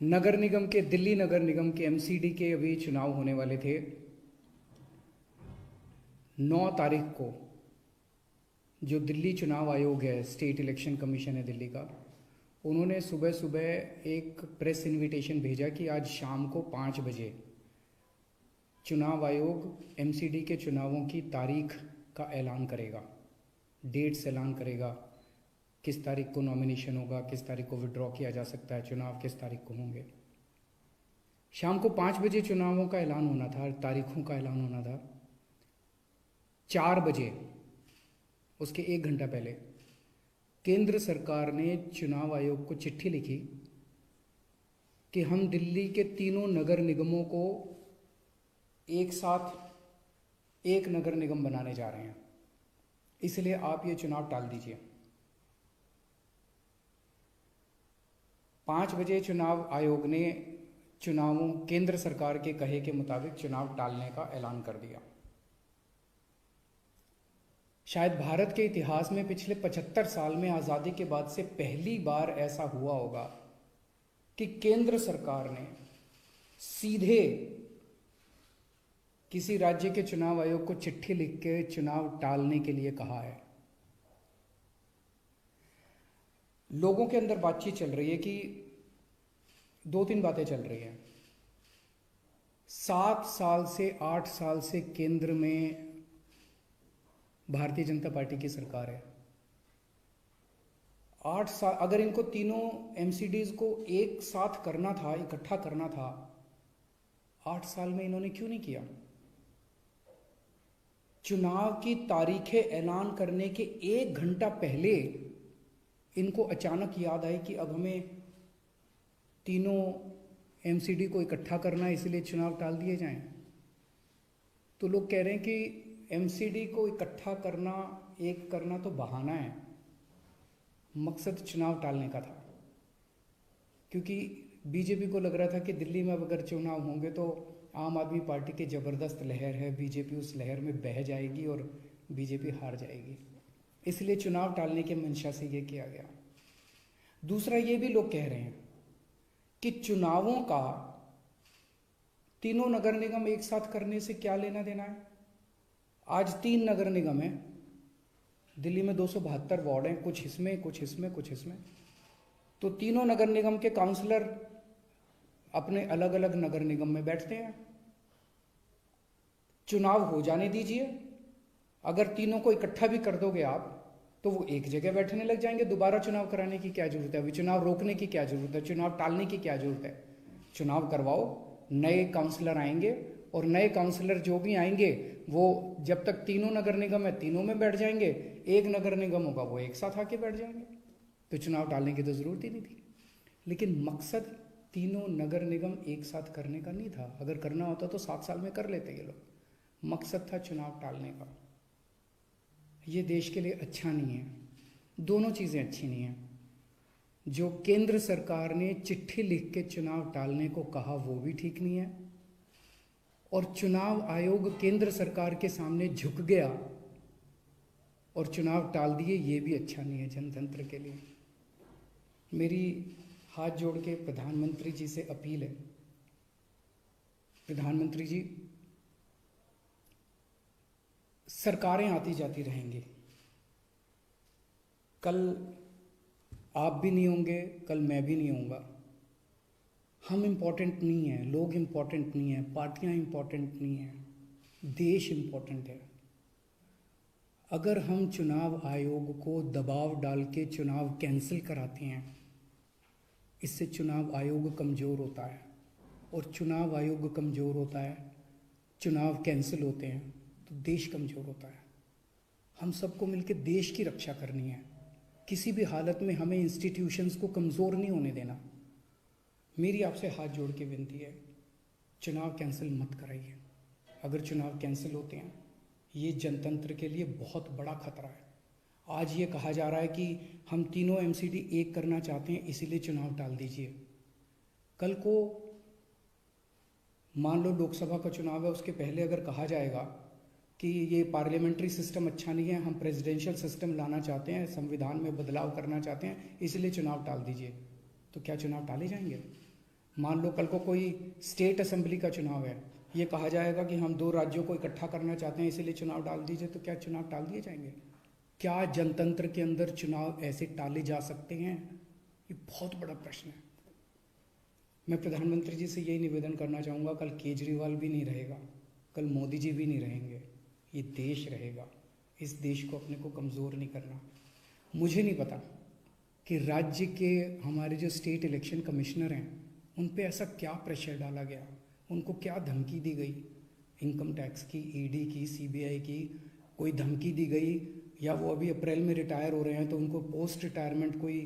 नगर निगम के दिल्ली नगर निगम के एमसीडी के अभी चुनाव होने वाले थे 9 तारीख को। जो दिल्ली चुनाव आयोग है, स्टेट इलेक्शन कमीशन है दिल्ली का, उन्होंने सुबह सुबह एक प्रेस इनविटेशन भेजा कि आज शाम को 5 बजे चुनाव आयोग एमसीडी के चुनावों की तारीख का ऐलान करेगा, डेट्स ऐलान करेगा, किस तारीख को नॉमिनेशन होगा, किस तारीख को विड्रॉ किया जा सकता है, चुनाव किस तारीख को होंगे। शाम को 5 बजे चुनावों का ऐलान होना था, तारीखों का ऐलान होना था। 4 बजे, उसके 1 घंटा पहले, केंद्र सरकार ने चुनाव आयोग को चिट्ठी लिखी कि हम दिल्ली के तीनों नगर निगमों को एक साथ एक नगर निगम बनाने जा रहे हैं, इसलिए आप ये चुनाव टाल दीजिए। 5 बजे चुनाव आयोग ने चुनावों केंद्र सरकार के कहे के मुताबिक चुनाव टालने का ऐलान कर दिया। शायद भारत के इतिहास में पिछले 75 साल में आज़ादी के बाद से पहली बार ऐसा हुआ होगा कि केंद्र सरकार ने सीधे किसी राज्य के चुनाव आयोग को चिट्ठी लिख के चुनाव टालने के लिए कहा है। लोगों के अंदर बातचीत चल रही है कि 2-3 बातें चल रही हैं। 7 साल से 8 साल से केंद्र में भारतीय जनता पार्टी की सरकार है। 8 साल अगर इनको तीनों एमसीडीज को एक साथ करना था, इकट्ठा करना था, 8 साल में इन्होंने क्यों नहीं किया? चुनाव की तारीखें ऐलान करने के 1 घंटा पहले इनको अचानक याद आई कि अब हमें तीनों एमसीडी को इकट्ठा करना है, इसलिए चुनाव टाल दिए जाएं। तो लोग कह रहे हैं कि एमसीडी को इकट्ठा करना, एक करना तो बहाना है, मकसद चुनाव टालने का था। क्योंकि बीजेपी को लग रहा था कि दिल्ली में अब अगर चुनाव होंगे तो आम आदमी पार्टी की ज़बरदस्त लहर है, बीजेपी उस लहर में बह जाएगी और बीजेपी हार जाएगी, इसलिए चुनाव टालने के मंशा से ये किया गया। दूसरा, ये भी लोग कह रहे हैं कि चुनावों का तीनों नगर निगम एक साथ करने से क्या लेना देना है। आज 3 नगर निगम हैं दिल्ली में, 272 वार्ड हैं, कुछ इसमें कुछ इसमें कुछ इसमें। तो तीनों नगर निगम के काउंसलर अपने अलग अलग नगर निगम में बैठते हैं। चुनाव हो जाने दीजिए, अगर तीनों को इकट्ठा भी कर दोगे आप तो वो एक जगह बैठने लग जाएंगे। दोबारा चुनाव कराने की क्या जरूरत है? अभी चुनाव रोकने की क्या जरूरत है? चुनाव टालने की क्या जरूरत है? चुनाव करवाओ, नए काउंसलर आएंगे और नए काउंसलर जो भी आएंगे वो जब तक तीनों नगर निगम है तीनों में बैठ जाएंगे, एक नगर निगम होगा वो एक साथ आके बैठ जाएंगे। तो चुनाव टालने की तो जरूरत ही नहीं थी। लेकिन मकसद तीनों नगर निगम एक साथ करने का नहीं था। अगर करना होता तो 7 साल में कर लेते ये लोग। मकसद था चुनाव टालने का। ये देश के लिए अच्छा नहीं है, दोनों चीज़ें अच्छी नहीं हैं। जो केंद्र सरकार ने चिट्ठी लिख के चुनाव टालने को कहा वो भी ठीक नहीं है, और चुनाव आयोग केंद्र सरकार के सामने झुक गया और चुनाव टाल दिए, ये भी अच्छा नहीं है जनतंत्र के लिए। मेरी हाथ जोड़ के प्रधानमंत्री जी से अपील है, प्रधानमंत्री जी, सरकारें आती जाती रहेंगी, कल आप भी नहीं होंगे, कल मैं भी नहीं होऊंगा। हम इम्पोर्टेंट नहीं हैं, लोग इम्पोर्टेंट नहीं हैं, पार्टियां इम्पोर्टेंट नहीं हैं, देश इम्पोर्टेंट है। अगर हम चुनाव आयोग को दबाव डाल के चुनाव कैंसिल कराते हैं, इससे चुनाव आयोग कमज़ोर होता है, और चुनाव आयोग कमज़ोर होता है, चुनाव कैंसिल होते हैं तो देश कमज़ोर होता है। हम सबको मिलकर देश की रक्षा करनी है। किसी भी हालत में हमें इंस्टीट्यूशंस को कमज़ोर नहीं होने देना। मेरी आपसे हाथ जोड़ के विनती है, चुनाव कैंसिल मत कराइए। अगर चुनाव कैंसिल होते हैं, ये जनतंत्र के लिए बहुत बड़ा खतरा है। आज ये कहा जा रहा है कि हम तीनों एमसीडी एक करना चाहते हैं, इसीलिए चुनाव टाल दीजिए। कल को मान लो लोकसभा का चुनाव है, उसके पहले अगर कहा जाएगा कि ये पार्लियामेंट्री सिस्टम अच्छा नहीं है, हम प्रेसिडेंशियल सिस्टम लाना चाहते हैं, संविधान में बदलाव करना चाहते हैं, इसलिए चुनाव टाल दीजिए, तो क्या चुनाव टाले जाएंगे? मान लो कल को कोई स्टेट असेंबली का चुनाव है, ये कहा जाएगा कि हम 2 राज्यों को इकट्ठा करना चाहते हैं इसीलिए चुनाव टाल दीजिए, तो क्या चुनाव टाल दिए जाएंगे? क्या जनतंत्र के अंदर चुनाव ऐसे टाले जा सकते हैं? ये बहुत बड़ा प्रश्न है। मैं प्रधानमंत्री जी से यही निवेदन करना चाहूँगा, कल केजरीवाल भी नहीं रहेगा, कल मोदी जी भी नहीं रहेंगे, ये देश रहेगा। इस देश को अपने को कमज़ोर नहीं करना। मुझे नहीं पता कि राज्य के हमारे जो स्टेट इलेक्शन कमिश्नर हैं उन पे ऐसा क्या प्रेशर डाला गया, उनको क्या धमकी दी गई, इनकम टैक्स की, ईडी की, सीबीआई की कोई धमकी दी गई, या वो अभी अप्रैल में रिटायर हो रहे हैं तो उनको पोस्ट रिटायरमेंट कोई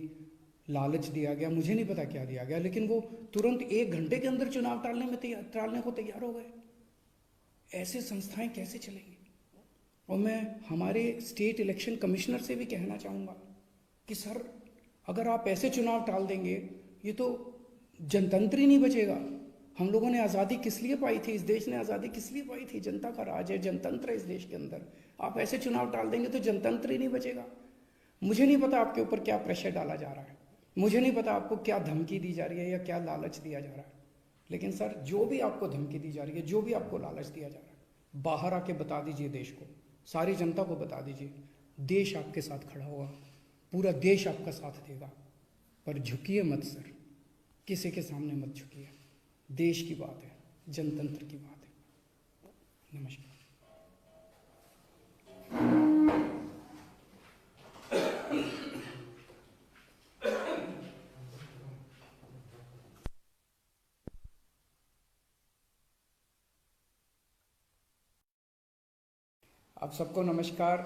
लालच दिया गया, मुझे नहीं पता क्या दिया गया, लेकिन वो तुरंत 1 घंटे के अंदर चुनाव टालने को तैयार हो गए। ऐसे संस्थाएं कैसे चलेंगी? और मैं हमारे स्टेट इलेक्शन कमिश्नर से भी कहना चाहूँगा कि सर, अगर आप ऐसे चुनाव टाल देंगे, ये तो जनतंत्र ही नहीं बचेगा। हम लोगों ने आज़ादी किस लिए पाई थी? इस देश ने आज़ादी किस लिए पाई थी? जनता का राज है, जनतंत्र है इस देश के अंदर। आप ऐसे चुनाव टाल देंगे तो जनतंत्र ही नहीं बचेगा। मुझे नहीं पता आपके ऊपर क्या प्रेशर डाला जा रहा है, मुझे नहीं पता आपको क्या धमकी दी जा रही है या क्या लालच दिया जा रहा है, लेकिन सर, जो भी आपको धमकी दी जा रही है, जो भी आपको लालच दिया जा रहा है, बाहर आके बता दीजिए देश को, सारी जनता को बता दीजिए। देश आपके साथ खड़ा होगा, पूरा देश आपका साथ देगा। पर झुकिए मत सर, किसी के सामने मत झुकिए। देश की बात है, जनतंत्र की बात है। नमस्कार। आप सबको नमस्कार।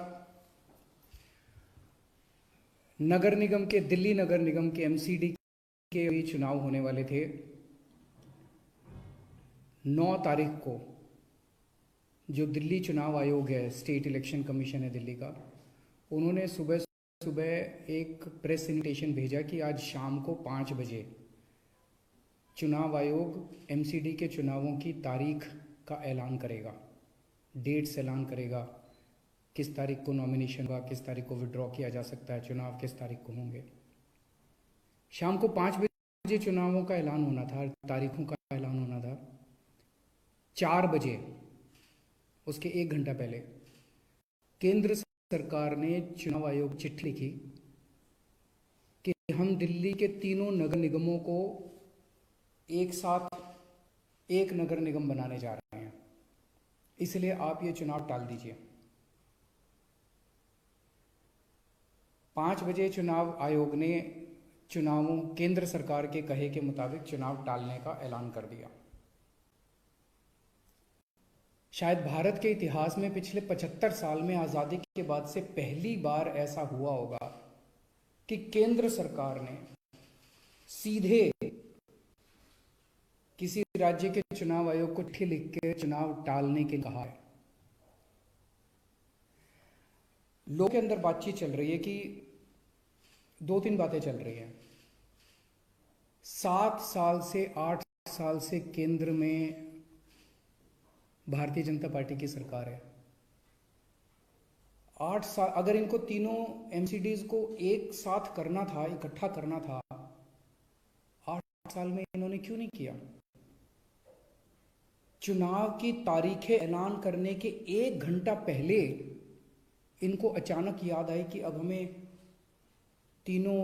नगर निगम के, दिल्ली नगर निगम के एमसीडी के भी चुनाव होने वाले थे 9 तारीख को। जो दिल्ली चुनाव आयोग है, स्टेट इलेक्शन कमीशन है दिल्ली का, उन्होंने सुबह सुबह एक प्रेस इन्विटेशन भेजा कि आज शाम को 5 बजे चुनाव आयोग एमसीडी के चुनावों की तारीख का ऐलान करेगा, डेट्स ऐलान करेगा, किस तारीख को नॉमिनेशन होगा, किस तारीख को विड्रॉ किया जा सकता है, चुनाव किस तारीख को होंगे। शाम को 5 बजे चुनावों का ऐलान होना था, तारीखों का ऐलान होना था। 4 बजे, उसके 1 घंटा पहले, केंद्र सरकार ने चुनाव आयोग को चिट्ठी लिखी कि हम दिल्ली के तीनों नगर निगमों को एक साथ एक नगर निगम बनाने जा रहे हैं, इसलिए आप ये चुनाव टाल दीजिए। 5 बजे चुनाव आयोग ने चुनावों, केंद्र सरकार के कहे के मुताबिक चुनाव टालने का ऐलान कर दिया। शायद भारत के इतिहास में पिछले 75 साल में, आज़ादी के बाद से पहली बार ऐसा हुआ होगा कि केंद्र सरकार ने सीधे किसी राज्य के चुनाव आयोग को चिट्ठी लिख के चुनाव टालने के कहा है। लोगों के अंदर बातचीत चल रही है कि 2-3 बातें चल रही हैं। 7 साल से 8 साल से केंद्र में भारतीय जनता पार्टी की सरकार है। 8 साल, अगर इनको तीनों एमसीडीज को एक साथ करना था, इकट्ठा करना था, 8 साल में इन्होंने क्यों नहीं किया? चुनाव की तारीखें ऐलान करने के 1 घंटा पहले इनको अचानक याद आई कि अब हमें तीनों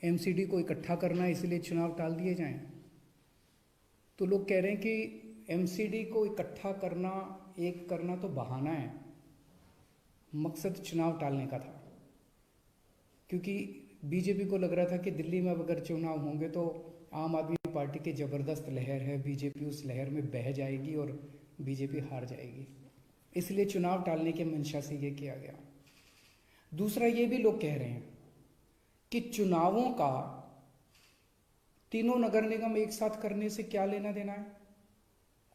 एमसीडी को इकट्ठा करना है, इसलिए चुनाव टाल दिए जाएं। तो लोग कह रहे हैं कि एमसीडी को इकट्ठा करना, एक करना तो बहाना है, मकसद चुनाव टालने का था। क्योंकि बीजेपी को लग रहा था कि दिल्ली में अगर चुनाव होंगे तो आम आदमी पार्टी की ज़बरदस्त लहर है, बीजेपी उस लहर में बह जाएगी और बीजेपी हार जाएगी, इसलिए चुनाव टालने के मंशा से ये किया गया। दूसरा, ये भी लोग कह रहे हैं कि चुनावों का तीनों नगर निगम एक साथ करने से क्या लेना देना है।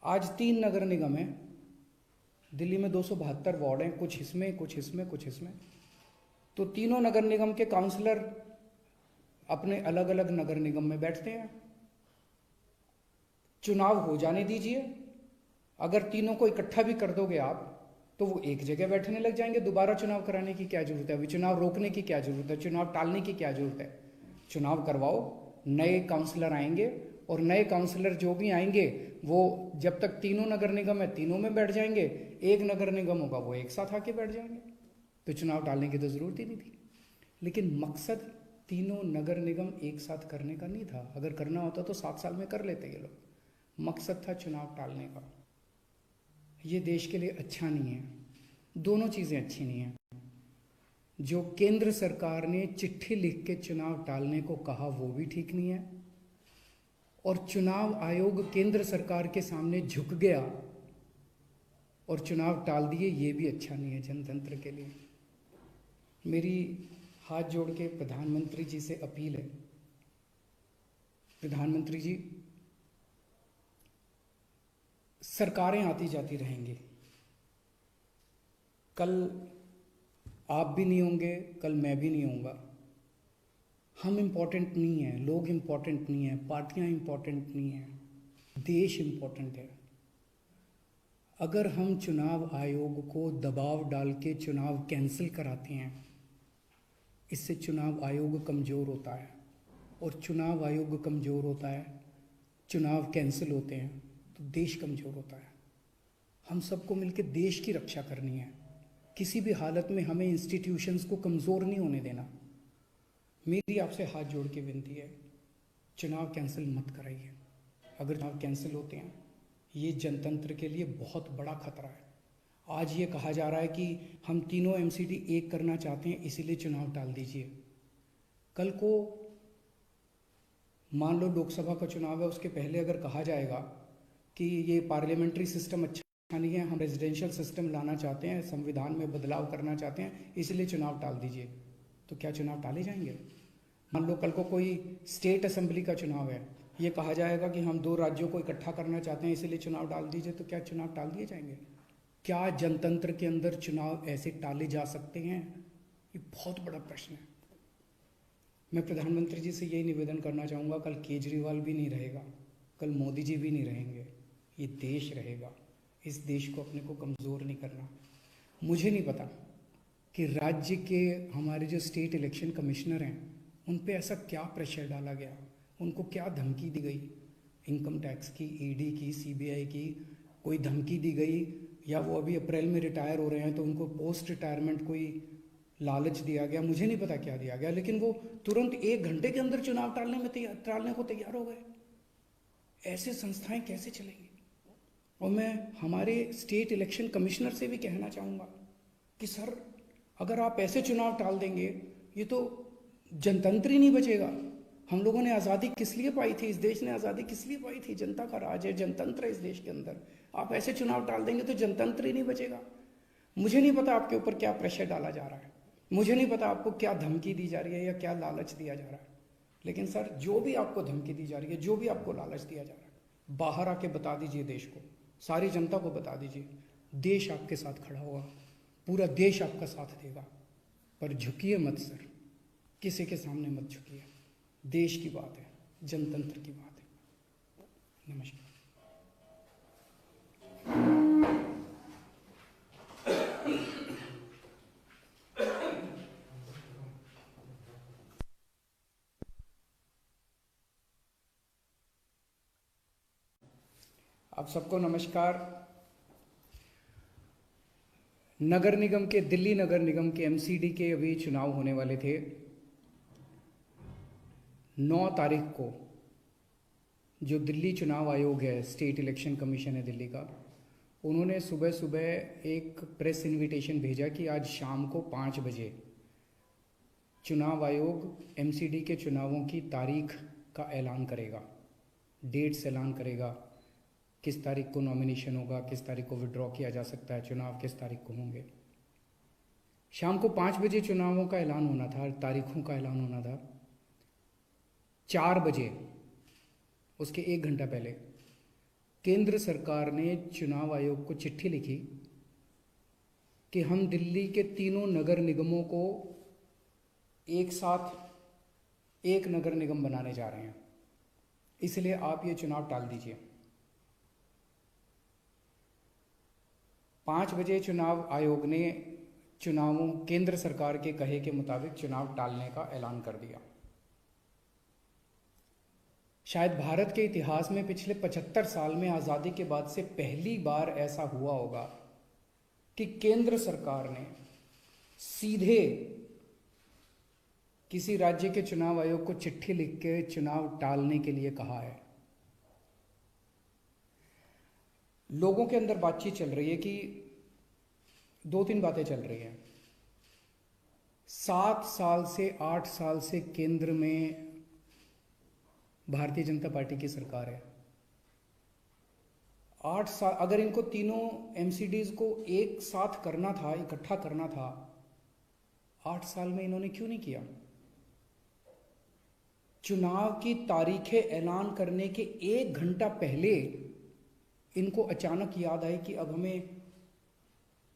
आज 3 नगर निगम हैं दिल्ली में, 272 वार्ड हैं, कुछ इसमें कुछ इसमें कुछ इसमें। तो तीनों नगर निगम के काउंसलर अपने अलग अलग नगर निगम में बैठते हैं। चुनाव हो जाने दीजिए, अगर तीनों को इकट्ठा भी कर दोगे आप तो वो एक जगह बैठने लग जाएंगे। दोबारा चुनाव कराने की क्या जरूरत है? अभी चुनाव रोकने की क्या जरूरत है? चुनाव टालने की क्या जरूरत है? चुनाव करवाओ, नए काउंसलर आएंगे, और नए काउंसलर जो भी आएंगे वो जब तक तीनों नगर निगम है तीनों में बैठ जाएंगे, एक नगर निगम होगा वो एक साथ आके बैठ जाएंगे, तो चुनाव टालने की तो ज़रूरत ही नहीं थी। लेकिन मकसद तीनों नगर निगम एक साथ करने का नहीं था। अगर करना होता तो 7 साल में कर लेते ये लोग। मकसद था चुनाव टालने का। ये देश के लिए अच्छा नहीं है, दोनों चीज़ें अच्छी नहीं हैं। जो केंद्र सरकार ने चिट्ठी लिख के चुनाव टालने को कहा वो भी ठीक नहीं है, और चुनाव आयोग केंद्र सरकार के सामने झुक गया और चुनाव टाल दिए, ये भी अच्छा नहीं है जनतंत्र के लिए। मेरी हाथ जोड़ के प्रधानमंत्री जी से अपील है, प्रधानमंत्री जी, सरकारें आती जाती रहेंगी, कल आप भी नहीं होंगे, कल मैं भी नहीं होऊंगा। हम इम्पोर्टेंट नहीं हैं, लोग इम्पोर्टेंट नहीं हैं, पार्टियां इम्पोर्टेंट नहीं हैं, देश इम्पोर्टेंट है। अगर हम चुनाव आयोग को दबाव डाल के चुनाव कैंसिल कराते हैं, इससे चुनाव आयोग कमज़ोर होता है, और चुनाव आयोग कमज़ोर होता है, चुनाव कैंसिल होते हैं तो देश कमज़ोर होता है। हम सबको मिलकर देश की रक्षा करनी है। किसी भी हालत में हमें इंस्टीट्यूशंस को कमज़ोर नहीं होने देना। मेरी आपसे हाथ जोड़ के विनती है, चुनाव कैंसिल मत कराइए। अगर चुनाव कैंसिल होते हैं, ये जनतंत्र के लिए बहुत बड़ा खतरा है। आज ये कहा जा रहा है कि हम तीनों एमसीडी एक करना चाहते हैं, इसीलिए चुनाव टाल दीजिए। कल को मान लो लोकसभा का चुनाव है, उसके पहले अगर कहा जाएगा कि ये पार्लियामेंट्री सिस्टम अच्छा नहीं है, हम रेजिडेंशियल सिस्टम लाना चाहते हैं, संविधान में बदलाव करना चाहते हैं, इसलिए चुनाव टाल दीजिए, तो क्या चुनाव टाले जाएंगे? मान लो कल को कोई स्टेट असेंबली का चुनाव है, ये कहा जाएगा कि हम 2 राज्यों को इकट्ठा करना चाहते हैं, इसलिए चुनाव टाल दीजिए, तो क्या चुनाव टाल दिए जाएंगे? क्या जनतंत्र के अंदर चुनाव ऐसे टाले जा सकते हैं? ये बहुत बड़ा प्रश्न है। मैं प्रधानमंत्री जी से यही निवेदन करना चाहूँगा, कल केजरीवाल भी नहीं रहेगा, कल मोदी जी भी नहीं रहेंगे, ये देश रहेगा। इस देश को अपने को कमज़ोर नहीं करना। मुझे नहीं पता कि राज्य के हमारे जो स्टेट इलेक्शन कमिश्नर हैं उन पे ऐसा क्या प्रेशर डाला गया, उनको क्या धमकी दी गई, इनकम टैक्स की, ईडी की, सीबीआई की कोई धमकी दी गई, या वो अभी अप्रैल में रिटायर हो रहे हैं तो उनको पोस्ट रिटायरमेंट कोई लालच दिया गया, मुझे नहीं पता क्या दिया गया, लेकिन वो तुरंत 1 घंटे के अंदर चुनाव टालने को तैयार हो गए। ऐसे संस्थाएं कैसे चलेंगी? और मैं हमारे स्टेट इलेक्शन कमिश्नर से भी कहना चाहूँगा कि सर, अगर आप ऐसे चुनाव टाल देंगे, ये तो जनतंत्र ही नहीं बचेगा। हम लोगों ने आज़ादी किस लिए पाई थी? इस देश ने आज़ादी किस लिए पाई थी? जनता का राज है, जनतंत्र है इस देश के अंदर। आप ऐसे चुनाव टाल देंगे तो जनतंत्र ही नहीं बचेगा। मुझे नहीं पता आपके ऊपर क्या प्रेशर डाला जा रहा है, मुझे नहीं पता आपको क्या धमकी दी जा रही है या क्या लालच दिया जा रहा है, लेकिन सर, जो भी आपको धमकी दी जा रही है, जो भी आपको लालच दिया जा रहा है, बाहर आके बता दीजिए देश को, सारी जनता को बता दीजिए। देश आपके साथ खड़ा होगा, पूरा देश आपका साथ देगा। पर झुकिए मत सर, किसी के सामने मत झुकिए। देश की बात है, जनतंत्र की बात है। नमस्कार। आप सबको नमस्कार। नगर निगम के, दिल्ली नगर निगम के एमसीडी के अभी चुनाव होने वाले थे। 9 तारीख को जो दिल्ली चुनाव आयोग है, स्टेट इलेक्शन कमीशन है दिल्ली का, उन्होंने सुबह सुबह एक प्रेस इनविटेशन भेजा कि आज शाम को 5 बजे चुनाव आयोग एमसीडी के चुनावों की तारीख का ऐलान करेगा, डेट्स ऐलान करेगा, किस तारीख को नॉमिनेशन होगा, किस तारीख को विड्रॉ किया जा सकता है, चुनाव किस तारीख को होंगे। शाम को 5 बजे चुनावों का ऐलान होना था, तारीखों का ऐलान होना था। 4 बजे, उसके 1 घंटा पहले, केंद्र सरकार ने चुनाव आयोग को चिट्ठी लिखी कि हम दिल्ली के तीनों नगर निगमों को एक साथ एक नगर निगम बनाने जा रहे हैं, इसलिए आप ये चुनाव टाल दीजिए। 5 बजे चुनाव आयोग ने चुनावों, केंद्र सरकार के कहे के मुताबिक चुनाव टालने का ऐलान कर दिया। शायद भारत के इतिहास में पिछले 75 साल में आज़ादी के बाद से पहली बार ऐसा हुआ होगा कि केंद्र सरकार ने सीधे किसी राज्य के चुनाव आयोग को चिट्ठी लिख के चुनाव टालने के लिए कहा है। लोगों के अंदर बातचीत चल रही है कि 2-3 बातें चल रही हैं। 7 साल से 8 साल से केंद्र में भारतीय जनता पार्टी की सरकार है। 8 साल अगर इनको तीनों एमसीडीज को एक साथ करना था, इकट्ठा करना था, 8 साल में इन्होंने क्यों नहीं किया? चुनाव की तारीखें ऐलान करने के 1 घंटा पहले इनको अचानक याद आई कि अब हमें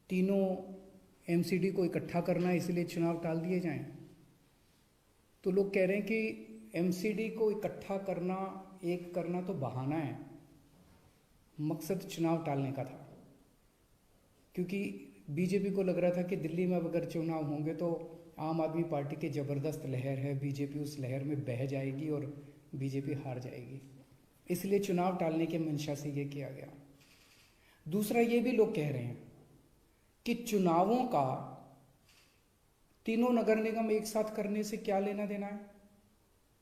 तीनों एमसीडी को इकट्ठा करना है, इसलिए चुनाव टाल दिए जाएं। तो लोग कह रहे हैं कि एमसीडी को इकट्ठा करना, एक करना तो बहाना है, मकसद चुनाव टालने का था। क्योंकि बीजेपी को लग रहा था कि दिल्ली में अब अगर चुनाव होंगे तो आम आदमी पार्टी की ज़बरदस्त लहर है, बीजेपी उस लहर में बह जाएगी और बीजेपी हार जाएगी, इसलिए चुनाव टालने के मंशा से ये किया गया। दूसरा ये भी लोग कह रहे हैं कि चुनावों का तीनों नगर निगम एक साथ करने से क्या लेना देना है।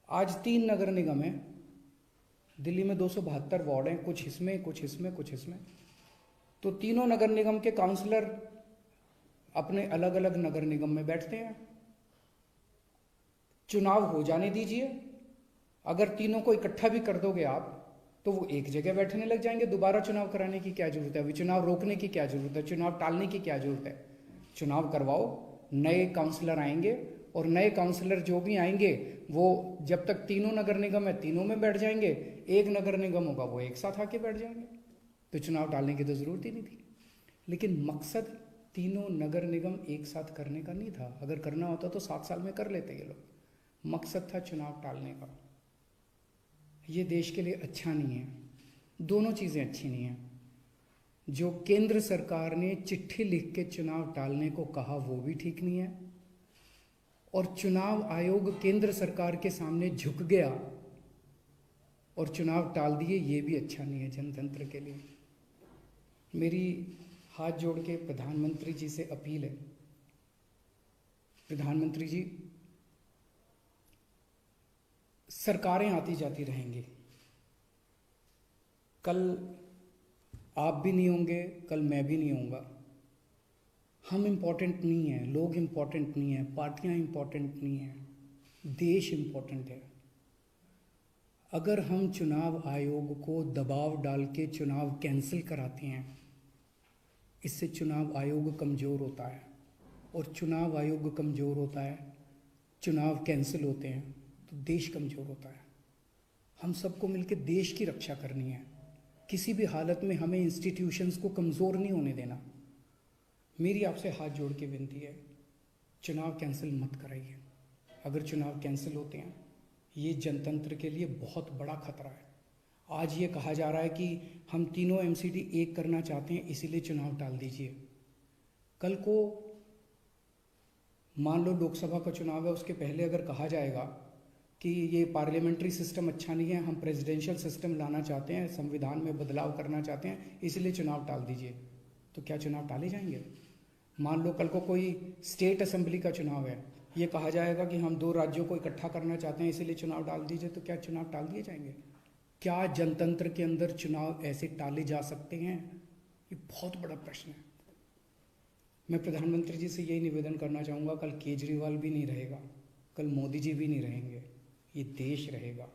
आज 3 नगर निगम हैं दिल्ली में, 272 वार्ड हैं, कुछ इसमें कुछ इसमें कुछ इसमें। तो तीनों नगर निगम के काउंसलर अपने अलग अलग नगर निगम में बैठते हैं। चुनाव हो जाने दीजिए, अगर तीनों को इकट्ठा भी कर दोगे आप तो वो एक जगह बैठने लग जाएंगे। दोबारा चुनाव कराने की क्या जरूरत है? अभी चुनाव रोकने की क्या जरूरत है? चुनाव टालने की क्या जरूरत है? चुनाव करवाओ, नए काउंसलर आएंगे और नए काउंसलर जो भी आएंगे वो जब तक तीनों नगर निगम है तीनों में बैठ जाएंगे, एक नगर निगम होगा वो एक साथ आके बैठ जाएंगे। तो चुनाव टालने की तो जरूरत ही नहीं थी। लेकिन मकसद तीनों नगर निगम एक साथ करने का नहीं था। अगर करना होता तो 7 साल में कर लेते ये लोग। मकसद था चुनाव टालने का। ये देश के लिए अच्छा नहीं है, दोनों चीज़ें अच्छी नहीं हैं। जो केंद्र सरकार ने चिट्ठी लिख के चुनाव टालने को कहा वो भी ठीक नहीं है, और चुनाव आयोग केंद्र सरकार के सामने झुक गया और चुनाव टाल दिए, ये भी अच्छा नहीं है जनतंत्र के लिए। मेरी हाथ जोड़ के प्रधानमंत्री जी से अपील है, प्रधानमंत्री जी, सरकारें आती जाती रहेंगी, कल आप भी नहीं होंगे, कल मैं भी नहीं होऊंगा। हम इम्पोर्टेंट नहीं हैं, लोग इम्पोर्टेंट नहीं हैं, पार्टियां इम्पोर्टेंट नहीं हैं, देश इम्पोर्टेंट है। अगर हम चुनाव आयोग को दबाव डाल के चुनाव कैंसिल कराते हैं, इससे चुनाव आयोग कमज़ोर होता है, और चुनाव आयोग कमज़ोर होता है, चुनाव कैंसिल होते हैं तो देश कमज़ोर होता है। हम सबको मिलकर देश की रक्षा करनी है। किसी भी हालत में हमें इंस्टीट्यूशंस को कमज़ोर नहीं होने देना। मेरी आपसे हाथ जोड़ के विनती है, चुनाव कैंसिल मत कराइए। अगर चुनाव कैंसिल होते हैं, ये जनतंत्र के लिए बहुत बड़ा खतरा है। आज ये कहा जा रहा है कि हम तीनों एमसीडी एक करना चाहते हैं, इसीलिए चुनाव टाल दीजिए। कल को मान लो लोकसभा का चुनाव है, उसके पहले अगर कहा जाएगा कि ये पार्लियामेंट्री सिस्टम अच्छा नहीं है, हम प्रेसिडेंशियल सिस्टम लाना चाहते हैं, संविधान में बदलाव करना चाहते हैं, इसलिए चुनाव टाल दीजिए, तो क्या चुनाव टाले जाएंगे? मान लो कल को कोई स्टेट असेंबली का चुनाव है, ये कहा जाएगा कि हम 2 राज्यों को इकट्ठा करना चाहते हैं, इसलिए चुनाव टाल दीजिए, तो क्या चुनाव टाल दिए जाएंगे? क्या जनतंत्र के अंदर चुनाव ऐसे टाले जा सकते हैं? ये बहुत बड़ा प्रश्न है। मैं प्रधानमंत्री जी से यही निवेदन करना चाहूँगा, कल केजरीवाल भी नहीं रहेगा, कल मोदी जी भी नहीं रहेंगे, ये देश रहेगा।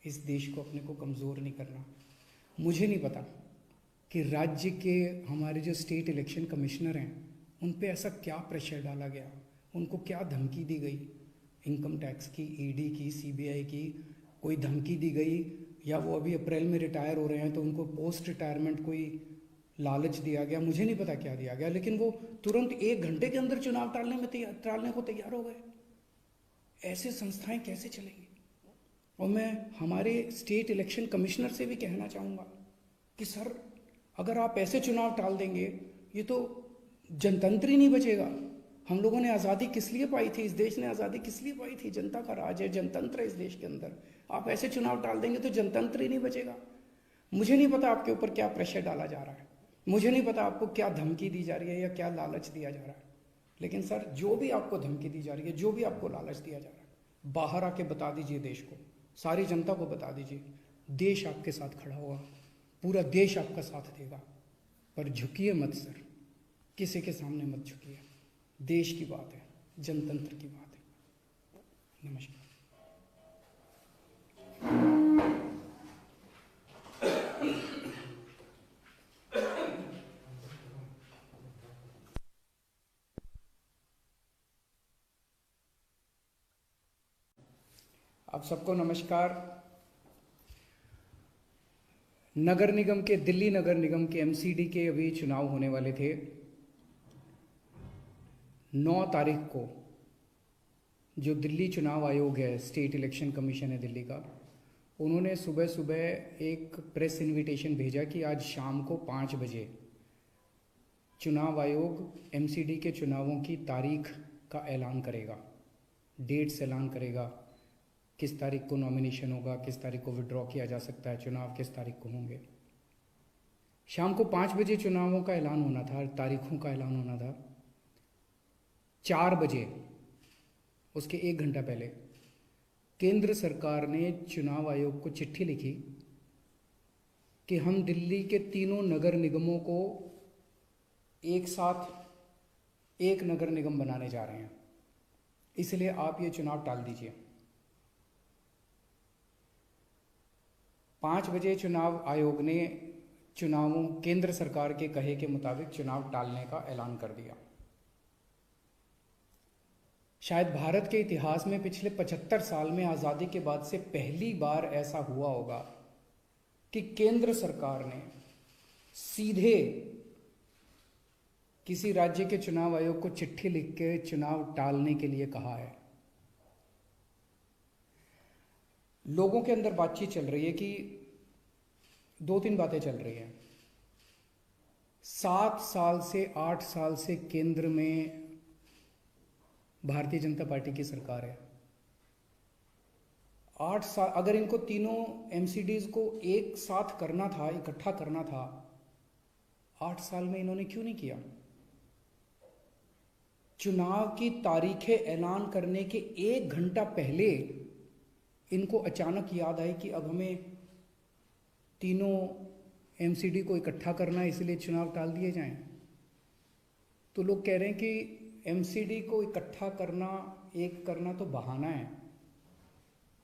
इस देश को अपने को कमज़ोर नहीं करना। मुझे नहीं पता कि राज्य के हमारे जो स्टेट इलेक्शन कमिश्नर हैं उन पे ऐसा क्या प्रेशर डाला गया, उनको क्या धमकी दी गई, इनकम टैक्स की, ईडी की, सीबीआई की कोई धमकी दी गई, या वो अभी अप्रैल में रिटायर हो रहे हैं तो उनको पोस्ट रिटायरमेंट कोई लालच दिया गया, मुझे नहीं पता क्या दिया गया, लेकिन वो तुरंत 1 घंटे के अंदर चुनाव टालने को तैयार हो गए। ऐसे संस्थाएं कैसे चलेंगी? और मैं हमारे स्टेट इलेक्शन कमिश्नर से भी कहना चाहूँगा कि सर, अगर आप ऐसे चुनाव टाल देंगे, ये तो जनतंत्र ही नहीं बचेगा। हम लोगों ने आज़ादी किस लिए पाई थी? इस देश ने आज़ादी किस लिए पाई थी? जनता का राज है, जनतंत्र है इस देश के अंदर। आप ऐसे चुनाव टाल देंगे तो जनतंत्र ही नहीं बचेगा। मुझे नहीं पता आपके ऊपर क्या प्रेशर डाला जा रहा है, मुझे नहीं पता आपको क्या धमकी दी जा रही है या क्या लालच दिया जा रहा है, लेकिन सर जो भी आपको धमकी दी जा रही है, जो भी आपको लालच दिया जा रहा है, बाहर आके बता दीजिए देश को, सारी जनता को बता दीजिए, देश आपके साथ खड़ा होगा, पूरा देश आपका साथ देगा। पर झुकिए मत सर, किसी के सामने मत झुकिए। देश की बात है, जनतंत्र की बात है। नमस्कार। आप सबको नमस्कार। नगर निगम के, दिल्ली नगर निगम के एमसीडी के अभी चुनाव होने वाले थे। 9 तारीख को जो दिल्ली चुनाव आयोग है, स्टेट इलेक्शन कमीशन है दिल्ली का, उन्होंने सुबह सुबह एक प्रेस इनविटेशन भेजा कि आज शाम को 5 बजे चुनाव आयोग एमसीडी के चुनावों की तारीख का ऐलान करेगा, डेट्स ऐलान करेगा, किस तारीख को नॉमिनेशन होगा, किस तारीख को विड्रॉ किया जा सकता है, चुनाव किस तारीख को होंगे। शाम को 5 बजे चुनावों का ऐलान होना था, तारीखों का ऐलान होना था। 4 बजे, उसके 1 घंटा पहले, केंद्र सरकार ने चुनाव आयोग को चिट्ठी लिखी कि हम दिल्ली के तीनों नगर निगमों को एक साथ एक नगर निगम बनाने जा रहे हैं, इसलिए आप ये चुनाव टाल दीजिए। 5 बजे चुनाव आयोग ने चुनावों, केंद्र सरकार के कहे के मुताबिक चुनाव टालने का ऐलान कर दिया। शायद भारत के इतिहास में पिछले 75 साल में, आज़ादी के बाद से पहली बार ऐसा हुआ होगा कि केंद्र सरकार ने सीधे किसी राज्य के चुनाव आयोग को चिट्ठी लिख के चुनाव टालने के लिए कहा है। लोगों के अंदर बातचीत चल रही है कि 2-3 बातें चल रही हैं। 7 साल से 8 साल से केंद्र में भारतीय जनता पार्टी की सरकार है। 8 साल, अगर इनको तीनों एमसीडीज को एक साथ करना था, इकट्ठा करना था, 8 साल में इन्होंने क्यों नहीं किया? चुनाव की तारीखें ऐलान करने के 1 घंटा पहले इनको अचानक याद आई कि अब हमें तीनों एमसीडी को इकट्ठा करना है, इसलिए चुनाव टाल दिए जाएं। तो लोग कह रहे हैं कि एमसीडी को इकट्ठा करना, एक करना तो बहाना है,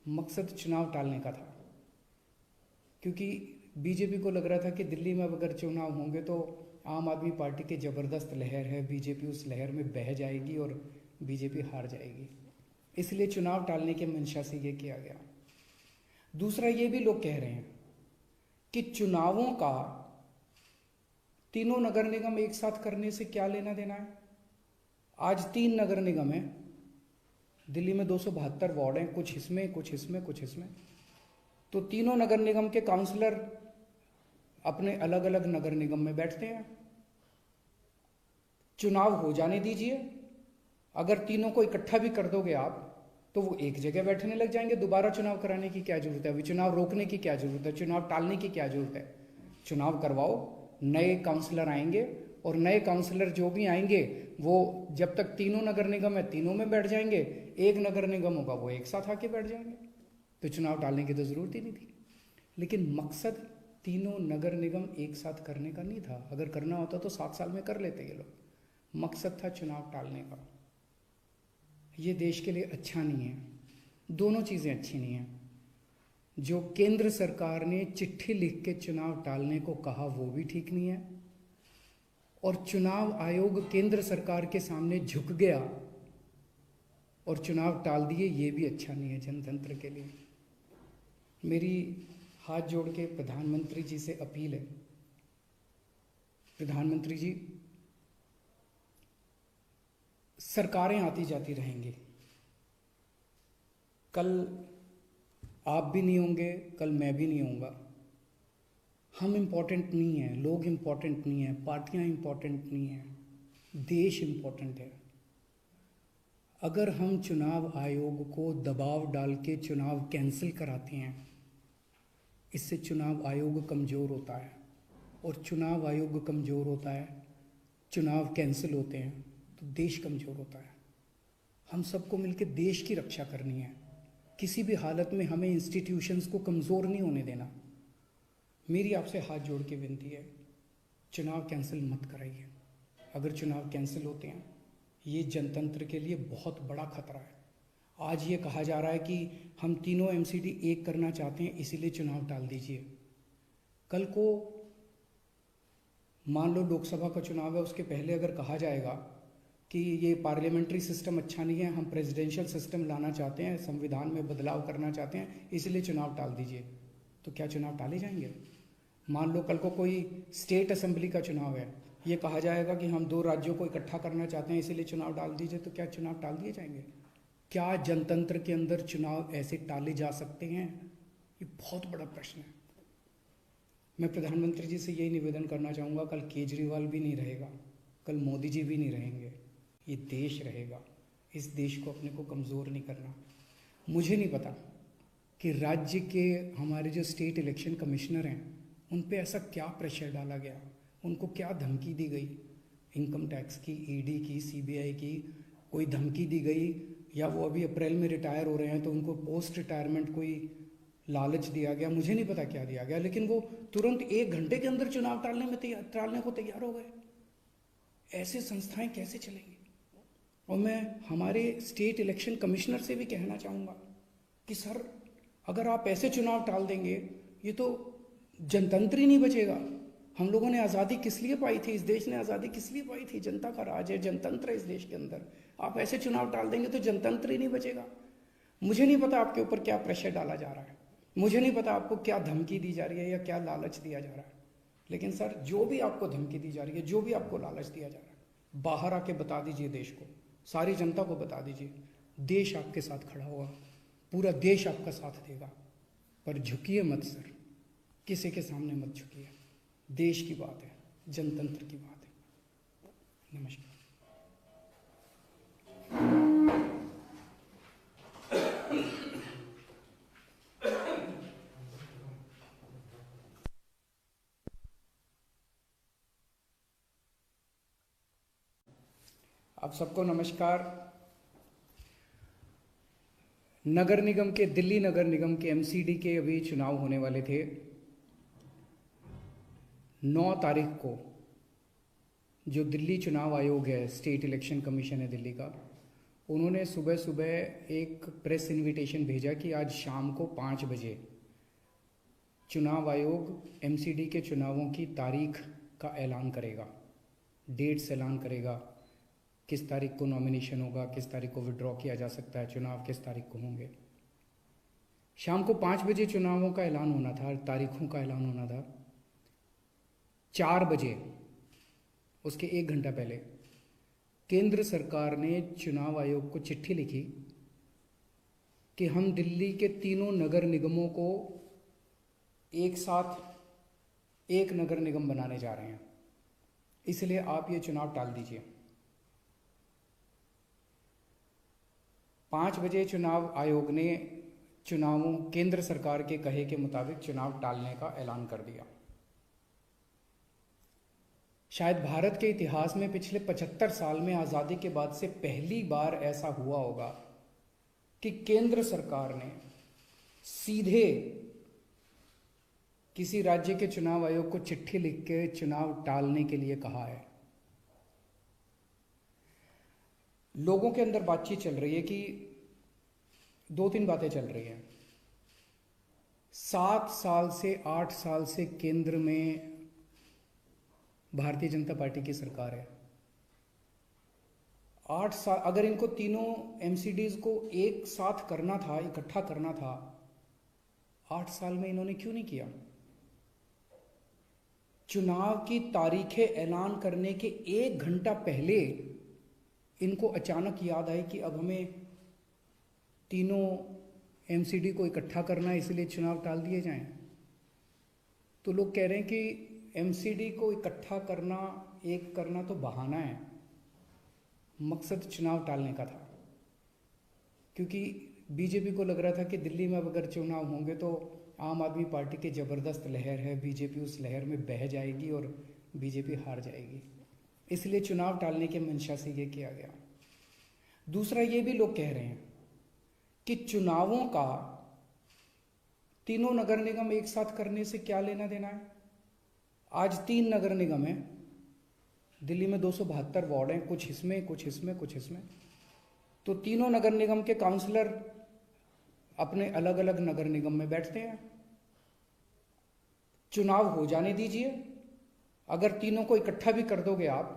मकसद चुनाव टालने का था। क्योंकि बीजेपी को लग रहा था कि दिल्ली में अब अगर चुनाव होंगे तो आम आदमी पार्टी की ज़बरदस्त लहर है, बीजेपी उस लहर में बह जाएगी और बीजेपी हार जाएगी, इसलिए चुनाव टालने के मंशा से ये किया गया। दूसरा, ये भी लोग कह रहे हैं कि चुनावों का तीनों नगर निगम एक साथ करने से क्या लेना देना है। आज 3 नगर निगम है दिल्ली में, 272 वार्ड हैं, कुछ इसमें कुछ इसमें कुछ इसमें। तो तीनों नगर निगम के काउंसलर अपने अलग अलग नगर निगम में बैठते हैं। चुनाव हो जाने दीजिए, अगर तीनों को इकट्ठा भी कर दोगे आप तो वो एक जगह बैठने लग जाएंगे। दोबारा चुनाव कराने की क्या जरूरत है? अभी चुनाव रोकने की क्या जरूरत है? चुनाव टालने की क्या जरूरत है? चुनाव करवाओ, नए काउंसलर आएंगे और नए काउंसलर जो भी आएंगे वो जब तक तीनों नगर निगम है तीनों में बैठ जाएंगे, एक नगर निगम होगा वो एक साथ आके बैठ जाएंगे। तो चुनाव टालने की तो जरूरत ही नहीं थी। लेकिन मकसद तीनों नगर निगम एक साथ करने का नहीं था। अगर करना होता तो 7 साल में कर लेते ये लोग। मकसद था चुनाव टालने का। ये देश के लिए अच्छा नहीं है, दोनों चीज़ें अच्छी नहीं हैं। जो केंद्र सरकार ने चिट्ठी लिख के चुनाव टालने को कहा वो भी ठीक नहीं है, और चुनाव आयोग केंद्र सरकार के सामने झुक गया और चुनाव टाल दिए, ये भी अच्छा नहीं है जनतंत्र के लिए। मेरी हाथ जोड़ के प्रधानमंत्री जी से अपील है, प्रधानमंत्री जी, सरकारें आती जाती रहेंगी, कल आप भी नहीं होंगे, कल मैं भी नहीं होऊंगा। हम इम्पोर्टेंट नहीं हैं, लोग इम्पोर्टेंट नहीं हैं, पार्टियां इम्पोर्टेंट नहीं हैं, देश इम्पोर्टेंट है। अगर हम चुनाव आयोग को दबाव डाल के चुनाव कैंसिल कराते हैं, इससे चुनाव आयोग कमज़ोर होता है, और चुनाव आयोग कमज़ोर होता है, चुनाव कैंसिल होते हैं तो देश कमज़ोर होता है। हम सबको मिलकर देश की रक्षा करनी है। किसी भी हालत में हमें इंस्टीट्यूशंस को कमज़ोर नहीं होने देना। मेरी आपसे हाथ जोड़ के विनती है, चुनाव कैंसिल मत कराइए। अगर चुनाव कैंसिल होते हैं, ये जनतंत्र के लिए बहुत बड़ा खतरा है। आज ये कहा जा रहा है कि हम तीनों एमसीडी एक करना चाहते हैं, इसीलिए चुनाव टाल दीजिए। कल को मान लो लोकसभा का चुनाव है, उसके पहले अगर कहा जाएगा कि ये पार्लियामेंट्री सिस्टम अच्छा नहीं है, हम प्रेसिडेंशियल सिस्टम लाना चाहते हैं, संविधान में बदलाव करना चाहते हैं, इसलिए चुनाव टाल दीजिए, तो क्या चुनाव टाले जाएंगे? मान लो कल को कोई स्टेट असेंबली का चुनाव है, ये कहा जाएगा कि हम 2 राज्यों को इकट्ठा करना चाहते हैं, इसीलिए चुनाव टाल दीजिए, तो क्या चुनाव टाल दिए जाएंगे? क्या जनतंत्र के अंदर चुनाव ऐसे टाले जा सकते हैं? ये बहुत बड़ा प्रश्न है। मैं प्रधानमंत्री जी से यही निवेदन करना चाहूँगा, कल केजरीवाल भी नहीं रहेगा, कल मोदी जी भी नहीं रहेंगे, ये देश रहेगा। इस देश को अपने को कमज़ोर नहीं करना। मुझे नहीं पता कि राज्य के हमारे जो स्टेट इलेक्शन कमिश्नर हैं, उन पे ऐसा क्या प्रेशर डाला गया, उनको क्या धमकी दी गई, इनकम टैक्स की, ईडी की, सीबीआई की कोई धमकी दी गई, या वो अभी अप्रैल में रिटायर हो रहे हैं तो उनको पोस्ट रिटायरमेंट कोई लालच दिया गया, मुझे नहीं पता क्या दिया गया, लेकिन वो तुरंत 1 घंटे के अंदर चुनाव टालने को तैयार हो गए। ऐसे संस्थाएं कैसे चलेंगी? और मैं हमारे स्टेट इलेक्शन कमिश्नर से भी कहना चाहूँगा कि सर, अगर आप ऐसे चुनाव टाल देंगे, ये तो जनतंत्र ही नहीं बचेगा। हम लोगों ने आज़ादी किस लिए पाई थी? इस देश ने आज़ादी किस लिए पाई थी? जनता का राज है, जनतंत्र है इस देश के अंदर। आप ऐसे चुनाव टाल देंगे तो जनतंत्र ही नहीं बचेगा। मुझे नहीं पता आपके ऊपर क्या प्रेशर डाला जा रहा है, मुझे नहीं पता आपको क्या धमकी दी जा रही है या क्या लालच दिया जा रहा है, लेकिन सर, जो भी आपको धमकी दी जा रही है, जो भी आपको लालच दिया जा रहा है, बाहर आके बता दीजिए देश को, सारी जनता को बता दीजिए। देश आपके साथ खड़ा होगा, पूरा देश आपका साथ देगा, पर झुकिए मत सर, किसी के सामने मत झुकिए। देश की बात है, जनतंत्र की बात है। नमस्कार। आप सबको नमस्कार। नगर निगम के, दिल्ली नगर निगम के एमसीडी के अभी चुनाव होने वाले थे। 9 तारीख को जो दिल्ली चुनाव आयोग है, स्टेट इलेक्शन कमीशन है दिल्ली का, उन्होंने सुबह सुबह एक प्रेस इनविटेशन भेजा कि आज शाम को 5 बजे चुनाव आयोग एमसीडी के चुनावों की तारीख का ऐलान करेगा, डेट्स ऐलान करेगा, किस तारीख को नॉमिनेशन होगा, किस तारीख को विड्रॉ किया जा सकता है, चुनाव किस तारीख को होंगे। शाम को 5 बजे चुनावों का ऐलान होना था, तारीखों का ऐलान होना था। 4 बजे, उसके 1 घंटा पहले, केंद्र सरकार ने चुनाव आयोग को चिट्ठी लिखी कि हम दिल्ली के तीनों नगर निगमों को एक साथ एक नगर निगम बनाने जा रहे हैं, इसलिए आप ये चुनाव टाल दीजिए। 5 बजे चुनाव आयोग ने चुनावों, केंद्र सरकार के कहे के मुताबिक चुनाव टालने का ऐलान कर दिया। शायद भारत के इतिहास में पिछले 75 साल में, आज़ादी के बाद से पहली बार ऐसा हुआ होगा कि केंद्र सरकार ने सीधे किसी राज्य के चुनाव आयोग को चिट्ठी लिख के चुनाव टालने के लिए कहा है। लोगों के अंदर बातचीत चल रही है कि 2-3 बातें चल रही हैं। 7 साल से 8 साल से केंद्र में भारतीय जनता पार्टी की सरकार है। 8 साल, अगर इनको तीनों एमसीडीज को एक साथ करना था, इकट्ठा करना था, 8 साल में इन्होंने क्यों नहीं किया? चुनाव की तारीखें ऐलान करने के 1 घंटा पहले इनको अचानक याद आई कि अब हमें तीनों एमसीडी को इकट्ठा करना है, इसलिए चुनाव टाल दिए जाएं। तो लोग कह रहे हैं कि एमसीडी को इकट्ठा करना, एक करना तो बहाना है, मकसद चुनाव टालने का था। क्योंकि बीजेपी को लग रहा था कि दिल्ली में अब अगर चुनाव होंगे तो आम आदमी पार्टी की ज़बरदस्त लहर है, बीजेपी उस लहर में बह जाएगी और बीजेपी हार जाएगी, इसलिए चुनाव टालने के मंशा से ये किया गया। दूसरा ये भी लोग कह रहे हैं कि चुनावों का तीनों नगर निगम एक साथ करने से क्या लेना देना है। आज 3 नगर निगम है दिल्ली में, 272 वार्ड हैं, कुछ इसमें कुछ इसमें कुछ इसमें, तो तीनों नगर निगम के काउंसलर अपने अलग अलग नगर निगम में बैठते हैं। चुनाव हो जाने दीजिए, अगर तीनों को इकट्ठा भी कर दोगे आप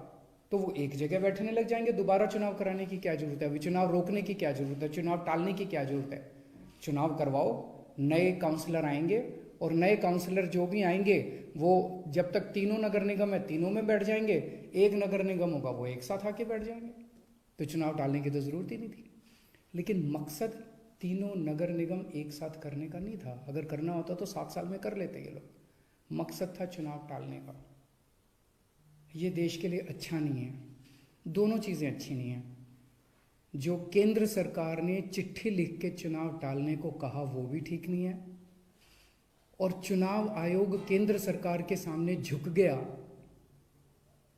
तो वो एक जगह बैठने लग जाएंगे। दोबारा चुनाव कराने की क्या जरूरत है, अभी चुनाव रोकने की क्या जरूरत है, चुनाव टालने की क्या जरूरत है। चुनाव करवाओ, नए काउंसलर आएंगे और नए काउंसलर जो भी आएंगे वो जब तक तीनों नगर निगम है तीनों में बैठ जाएंगे, एक नगर निगम होगा वो एक साथ आके बैठ जाएंगे, तो चुनाव टालने की तो जरूरत ही नहीं थी। लेकिन मकसद तीनों नगर निगम एक साथ करने का नहीं था, अगर करना होता तो 7 साल में कर लेते ये लोग। मकसद था चुनाव टालने का। ये देश के लिए अच्छा नहीं है, दोनों चीज़ें अच्छी नहीं हैं। जो केंद्र सरकार ने चिट्ठी लिख के चुनाव टालने को कहा वो भी ठीक नहीं है, और चुनाव आयोग केंद्र सरकार के सामने झुक गया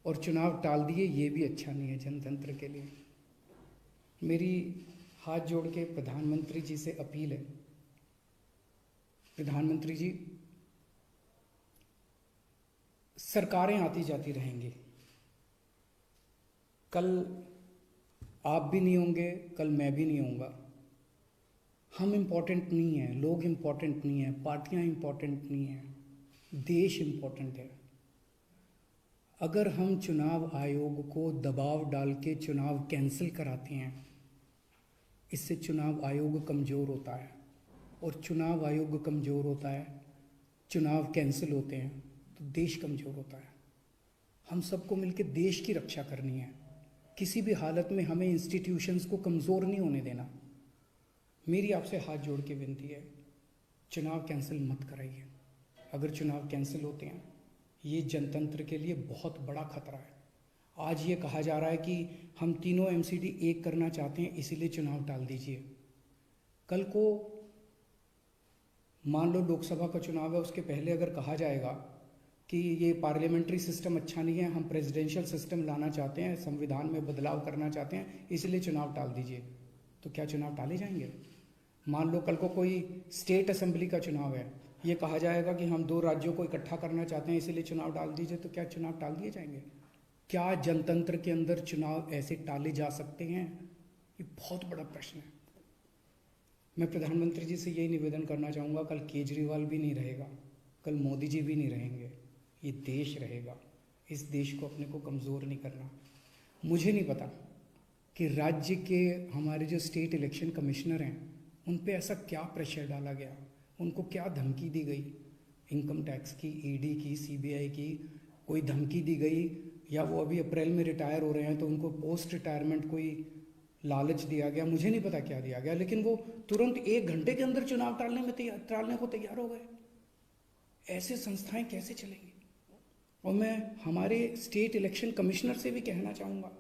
और चुनाव टाल दिए, ये भी अच्छा नहीं है जनतंत्र के लिए। मेरी हाथ जोड़ के प्रधानमंत्री जी से अपील है, प्रधानमंत्री जी, सरकारें आती जाती रहेंगी, कल आप भी नहीं होंगे, कल मैं भी नहीं होऊंगा। हम इम्पोर्टेंट नहीं हैं, लोग इम्पोर्टेंट नहीं हैं, पार्टियां इम्पोर्टेंट नहीं हैं, देश इम्पोर्टेंट है। अगर हम चुनाव आयोग को दबाव डाल के चुनाव कैंसिल कराते हैं, इससे चुनाव आयोग कमज़ोर होता है, और चुनाव आयोग कमज़ोर होता है, चुनाव कैंसिल होते हैं तो देश कमज़ोर होता है। हम सबको मिलकर देश की रक्षा करनी है, किसी भी हालत में हमें इंस्टीट्यूशंस को कमज़ोर नहीं होने देना। मेरी आपसे हाथ जोड़ के विनती है, चुनाव कैंसिल मत कराइए। अगर चुनाव कैंसिल होते हैं, ये जनतंत्र के लिए बहुत बड़ा खतरा है। आज ये कहा जा रहा है कि हम तीनों एमसीडी एक करना चाहते हैं, इसीलिए चुनाव टाल दीजिए। कल को मान लो लोकसभा का चुनाव है, उसके पहले अगर कहा जाएगा कि ये पार्लियामेंट्री सिस्टम अच्छा नहीं है, हम प्रेसिडेंशियल सिस्टम लाना चाहते हैं, संविधान में बदलाव करना चाहते हैं, इसलिए चुनाव टाल दीजिए, तो क्या चुनाव टाले जाएंगे? मान लो कल को कोई स्टेट असेंबली का चुनाव है, ये कहा जाएगा कि हम 2 राज्यों को इकट्ठा करना चाहते हैं, इसीलिए चुनाव टाल दीजिए, तो क्या चुनाव टाल दिए जाएंगे? क्या जनतंत्र के अंदर चुनाव ऐसे टाले जा सकते हैं? ये बहुत बड़ा प्रश्न है। मैं प्रधानमंत्री जी से यही निवेदन करना चाहूँगा, कल केजरीवाल भी नहीं रहेगा, कल मोदी जी भी नहीं रहेंगे, ये देश रहेगा। इस देश को अपने को कमज़ोर नहीं करना। मुझे नहीं पता कि राज्य के हमारे जो स्टेट इलेक्शन कमिश्नर हैं उन पे ऐसा क्या प्रेशर डाला गया, उनको क्या धमकी दी गई, इनकम टैक्स की, ईडी की, सीबीआई की कोई धमकी दी गई, या वो अभी अप्रैल में रिटायर हो रहे हैं तो उनको पोस्ट रिटायरमेंट कोई लालच दिया गया, मुझे नहीं पता क्या दिया गया, लेकिन वो तुरंत 1 घंटे के अंदर चुनाव टालने को तैयार हो गए। ऐसे संस्थाएं कैसे चलेंगी? और मैं हमारे स्टेट इलेक्शन कमिश्नर से भी कहना चाहूँगा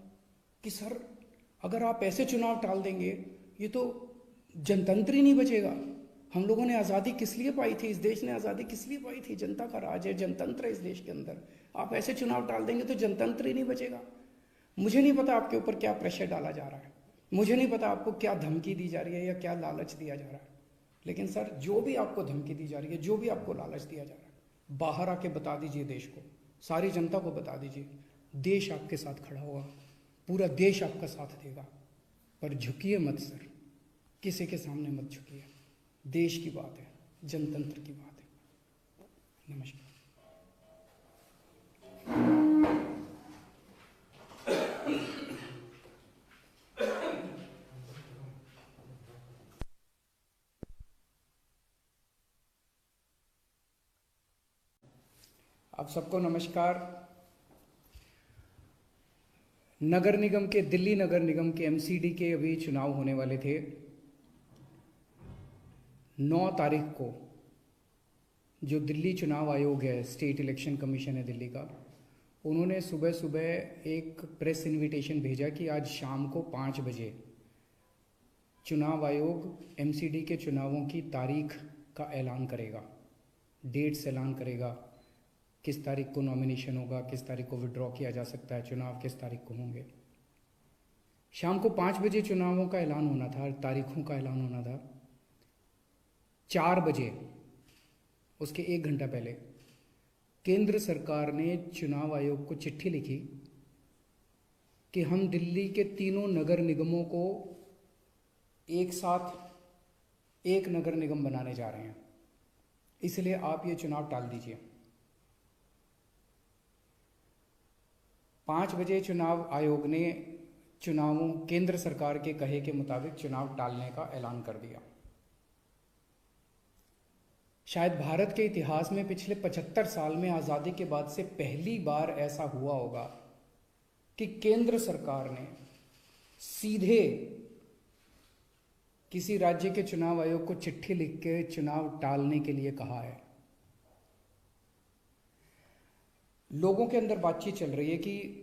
कि सर, अगर आप ऐसे चुनाव टाल देंगे, ये तो जनतंत्र ही नहीं बचेगा। हम लोगों ने आज़ादी किस लिए पाई थी, इस देश ने आज़ादी किस लिए पाई थी? जनता का राज है, जनतंत्र है इस देश के अंदर। आप ऐसे चुनाव टाल देंगे तो जनतंत्र ही नहीं बचेगा। मुझे नहीं पता आपके ऊपर क्या प्रेशर डाला जा रहा है, मुझे नहीं पता आपको क्या धमकी दी जा रही है या क्या लालच दिया जा रहा है, लेकिन सर, जो भी आपको धमकी दी जा रही है, जो भी आपको लालच दिया जा रहा है, बाहर आके बता दीजिए देश को, सारी जनता को बता दीजिए। देश आपके साथ खड़ा होगा, पूरा देश आपका साथ देगा, पर झुकिए मत सर, किसी के सामने मत झुकिए। देश की बात है, जनतंत्र की बात है। नमस्कार। आप सबको नमस्कार। नगर निगम के, दिल्ली नगर निगम के एमसीडी के अभी चुनाव होने वाले थे। 9 तारीख को जो दिल्ली चुनाव आयोग है, स्टेट इलेक्शन कमीशन है दिल्ली का, उन्होंने सुबह सुबह एक प्रेस इनविटेशन भेजा कि आज शाम को 5 बजे चुनाव आयोग एमसीडी के चुनावों की तारीख का ऐलान करेगा, डेट्स ऐलान करेगा, किस तारीख को नॉमिनेशन होगा, किस तारीख को विड्रॉ किया जा सकता है, चुनाव किस तारीख को होंगे। शाम को 5 बजे चुनावों का ऐलान होना था, तारीखों का ऐलान होना था। 4 बजे, उसके 1 घंटा पहले, केंद्र सरकार ने चुनाव आयोग को चिट्ठी लिखी कि हम दिल्ली के तीनों नगर निगमों को एक साथ एक नगर निगम बनाने जा रहे हैं, इसलिए आप ये चुनाव टाल दीजिए। 5 बजे चुनाव आयोग ने चुनावों केंद्र सरकार के कहे के मुताबिक चुनाव टालने का ऐलान कर दिया। शायद भारत के इतिहास में पिछले 75 साल में आज़ादी के बाद से पहली बार ऐसा हुआ होगा कि केंद्र सरकार ने सीधे किसी राज्य के चुनाव आयोग को चिट्ठी लिख के चुनाव टालने के लिए कहा है। लोगों के अंदर बातचीत चल रही है कि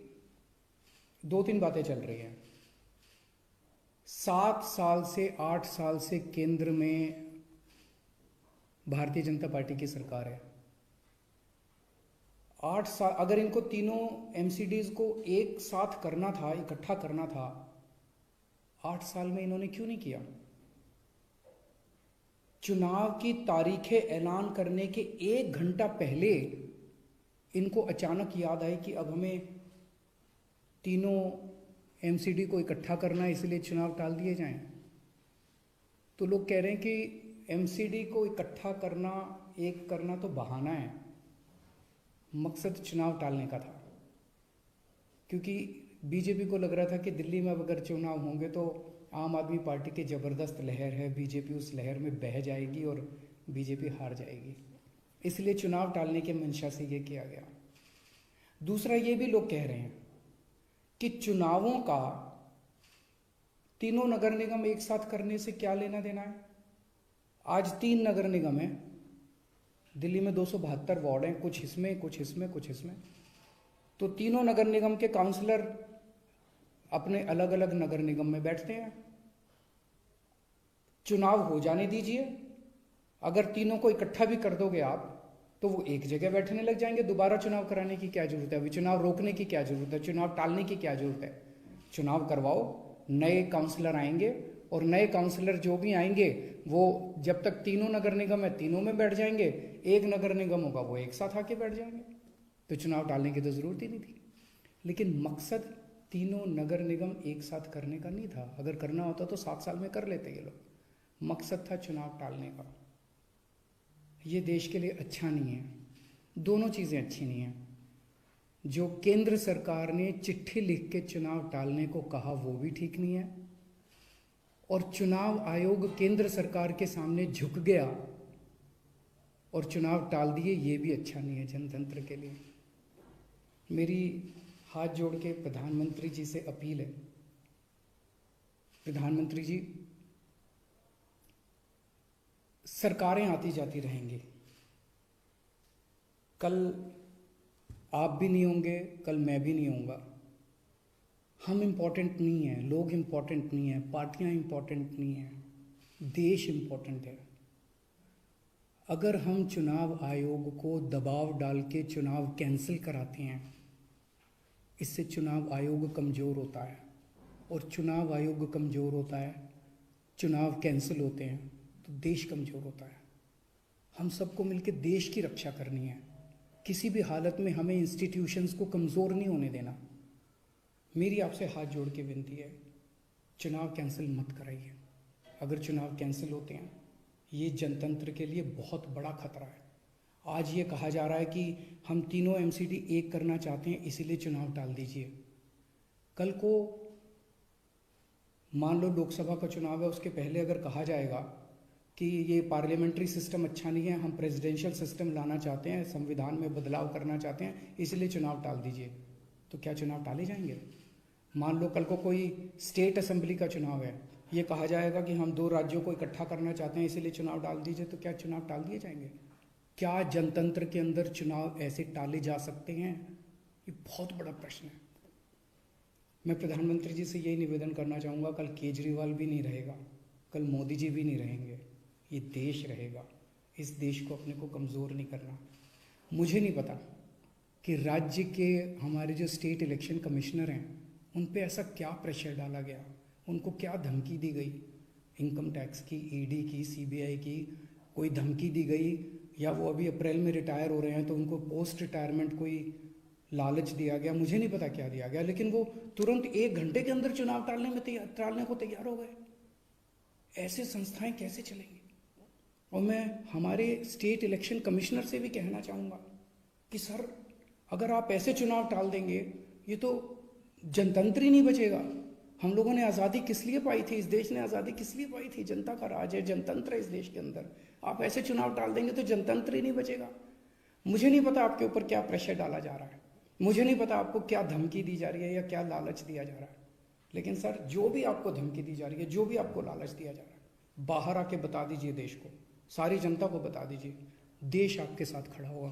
2-3 बातें चल रही हैं। 7 साल से 8 साल से केंद्र में भारतीय जनता पार्टी की सरकार है। 8 साल, अगर इनको तीनों एमसीडीज को एक साथ करना था, इकट्ठा करना था, 8 साल में इन्होंने क्यों नहीं किया? चुनाव की तारीखें ऐलान करने के 1 घंटा पहले इनको अचानक याद आई कि अब हमें तीनों एमसीडी को इकट्ठा करना है, इसलिए चुनाव टाल दिए जाएं। तो लोग कह रहे हैं कि एमसीडी को इकट्ठा करना, एक करना तो बहाना है, मकसद चुनाव टालने का था। क्योंकि बीजेपी को लग रहा था कि दिल्ली में अगर चुनाव होंगे तो आम आदमी पार्टी की ज़बरदस्त लहर है, बीजेपी उस लहर में बह जाएगी और बीजेपी हार जाएगी, इसलिए चुनाव टालने के मंशा से ये किया गया। दूसरा, ये भी लोग कह रहे हैं कि चुनावों का तीनों नगर निगम एक साथ करने से क्या लेना देना है। आज 3 नगर निगम हैं दिल्ली में, 272 वार्ड हैं, कुछ इसमें कुछ इसमें कुछ इसमें। तो तीनों नगर निगम के काउंसलर अपने अलग अलग नगर निगम में बैठते हैं। चुनाव हो जाने दीजिए, अगर तीनों को इकट्ठा भी कर दोगे आप तो वो एक जगह बैठने लग जाएंगे। दोबारा चुनाव कराने की क्या जरूरत है? अभी चुनाव रोकने की क्या जरूरत है? चुनाव टालने की क्या जरूरत है? चुनाव करवाओ, नए काउंसलर आएंगे और नए काउंसलर जो भी आएंगे वो जब तक तीनों नगर निगम है तीनों में बैठ जाएंगे, एक नगर निगम होगा वो एक साथ आके बैठ जाएंगे। तो चुनाव टालने की तो जरूरत ही नहीं थी। लेकिन मकसद तीनों नगर निगम एक साथ करने का नहीं था। अगर करना होता तो 7 साल में कर लेते ये लोग। मकसद था चुनाव टालने का। ये देश के लिए अच्छा नहीं है, दोनों चीज़ें अच्छी नहीं हैं। जो केंद्र सरकार ने चिट्ठी लिख के चुनाव टालने को कहा वो भी ठीक नहीं है, और चुनाव आयोग केंद्र सरकार के सामने झुक गया और चुनाव टाल दिए, ये भी अच्छा नहीं है जनतंत्र के लिए। मेरी हाथ जोड़ के प्रधानमंत्री जी से अपील है, प्रधानमंत्री जी, सरकारें आती जाती रहेंगी, कल आप भी नहीं होंगे, कल मैं भी नहीं होऊंगा। हम इम्पोर्टेंट नहीं हैं, लोग इम्पोर्टेंट नहीं हैं, पार्टियां इम्पोर्टेंट नहीं हैं, देश इम्पोर्टेंट है। अगर हम चुनाव आयोग को दबाव डाल के चुनाव कैंसिल कराते हैं, इससे चुनाव आयोग कमज़ोर होता है, और चुनाव आयोग कमज़ोर होता है, चुनाव कैंसिल होते हैं तो देश कमज़ोर होता है। हम सबको मिलकर देश की रक्षा करनी है। किसी भी हालत में हमें इंस्टीट्यूशंस को कमज़ोर नहीं होने देना। मेरी आपसे हाथ जोड़ के विनती है, चुनाव कैंसिल मत कराइए। अगर चुनाव कैंसिल होते हैं, ये जनतंत्र के लिए बहुत बड़ा खतरा है। आज ये कहा जा रहा है कि हम तीनों एमसीडी एक करना चाहते हैं, इसीलिए चुनाव टाल दीजिए। कल को मान लो लोकसभा का चुनाव है, उसके पहले अगर कहा जाएगा कि ये पार्लियामेंट्री सिस्टम अच्छा नहीं है, हम प्रेसिडेंशियल सिस्टम लाना चाहते हैं, संविधान में बदलाव करना चाहते हैं, इसलिए चुनाव टाल दीजिए, तो क्या चुनाव टाले जाएंगे? मान लो कल को कोई स्टेट असेंबली का चुनाव है, ये कहा जाएगा कि हम 2 राज्यों को इकट्ठा करना चाहते हैं, इसीलिए चुनाव टाल दीजिए, तो क्या चुनाव टाल दिए जाएंगे? क्या जनतंत्र के अंदर चुनाव ऐसे टाले जा सकते हैं? ये बहुत बड़ा प्रश्न है। मैं प्रधानमंत्री जी से यही निवेदन करना चाहूँगा, कल केजरीवाल भी नहीं रहेगा, कल मोदी जी भी नहीं रहेंगे, ये देश रहेगा। इस देश को अपने को कमज़ोर नहीं करना। मुझे नहीं पता कि राज्य के हमारे जो स्टेट इलेक्शन कमिश्नर हैं उन पे ऐसा क्या प्रेशर डाला गया, उनको क्या धमकी दी गई, इनकम टैक्स की, ईडी की, सीबीआई की कोई धमकी दी गई, या वो अभी अप्रैल में रिटायर हो रहे हैं तो उनको पोस्ट रिटायरमेंट कोई लालच दिया गया, मुझे नहीं पता क्या दिया गया, लेकिन वो तुरंत 1 घंटे के अंदर चुनाव टालने को तैयार हो गए। ऐसे संस्थाएं कैसे चलेंगी? और मैं हमारे स्टेट इलेक्शन कमिश्नर से भी कहना चाहूँगा कि सर, अगर आप ऐसे चुनाव टाल देंगे, ये तो जनतंत्र ही नहीं बचेगा। हम लोगों ने आज़ादी किस लिए पाई थी? इस देश ने आज़ादी किस लिए पाई थी? जनता का राज है, जनतंत्र है इस देश के अंदर। आप ऐसे चुनाव टाल देंगे तो जनतंत्र ही नहीं बचेगा। मुझे नहीं पता आपके ऊपर क्या प्रेशर डाला जा रहा है, मुझे नहीं पता आपको क्या धमकी दी जा रही है या क्या लालच दिया जा रहा है, लेकिन सर, जो भी आपको धमकी दी जा रही है, जो भी आपको लालच दिया जा रहा है, बाहर आके बता दीजिए देश को, सारी जनता को बता दीजिए। देश आपके साथ खड़ा होगा,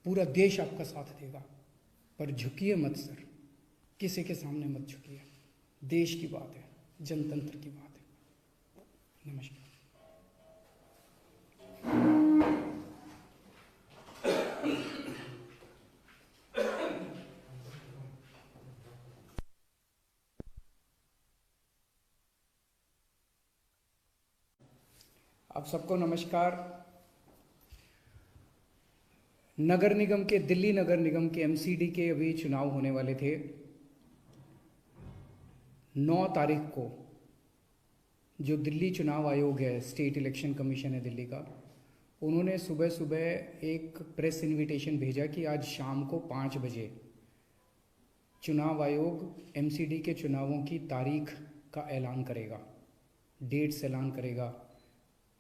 पूरा देश आपका साथ देगा। पर झुकिए मत सर, किसी के सामने मत झुकिए। देश की बात है, जनतंत्र की बात है। नमस्कार। आप सबको नमस्कार। नगर निगम के, दिल्ली नगर निगम के एमसीडी के अभी चुनाव होने वाले थे। 9 तारीख को जो दिल्ली चुनाव आयोग है, स्टेट इलेक्शन कमीशन है दिल्ली का, उन्होंने सुबह सुबह एक प्रेस इनविटेशन भेजा कि आज शाम को 5 बजे चुनाव आयोग एमसीडी के चुनावों की तारीख का ऐलान करेगा, डेट्स ऐलान करेगा,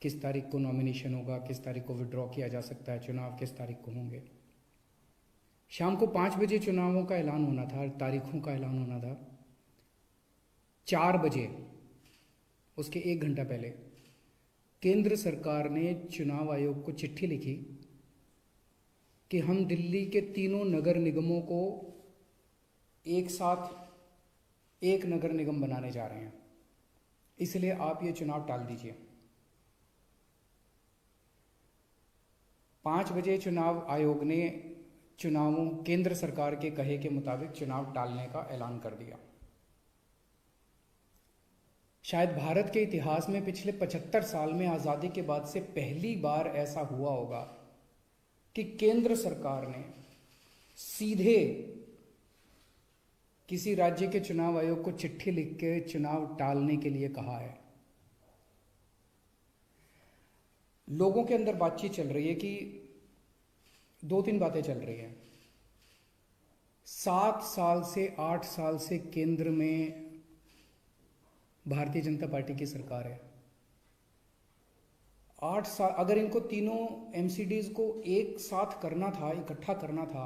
किस तारीख को नॉमिनेशन होगा, किस तारीख को विड्रॉ किया जा सकता है, चुनाव किस तारीख को होंगे। शाम को 5 बजे चुनावों का ऐलान होना था, तारीखों का ऐलान होना था। 4 बजे, उसके 1 घंटा पहले, केंद्र सरकार ने चुनाव आयोग को चिट्ठी लिखी कि हम दिल्ली के तीनों नगर निगमों को एक साथ एक नगर निगम बनाने जा रहे हैं, इसलिए आप ये चुनाव टाल दीजिए। 5 बजे चुनाव आयोग ने चुनावों, केंद्र सरकार के कहे के मुताबिक चुनाव टालने का ऐलान कर दिया। शायद भारत के इतिहास में पिछले 75 साल में, आज़ादी के बाद से पहली बार ऐसा हुआ होगा कि केंद्र सरकार ने सीधे किसी राज्य के चुनाव आयोग को चिट्ठी लिख के चुनाव टालने के लिए कहा है। लोगों के अंदर बातचीत चल रही है कि 2-3 बातें चल रही हैं। 7 साल से 8 साल से केंद्र में भारतीय जनता पार्टी की सरकार है। 8 साल, अगर इनको तीनों एमसीडीज को एक साथ करना था, इकट्ठा करना था,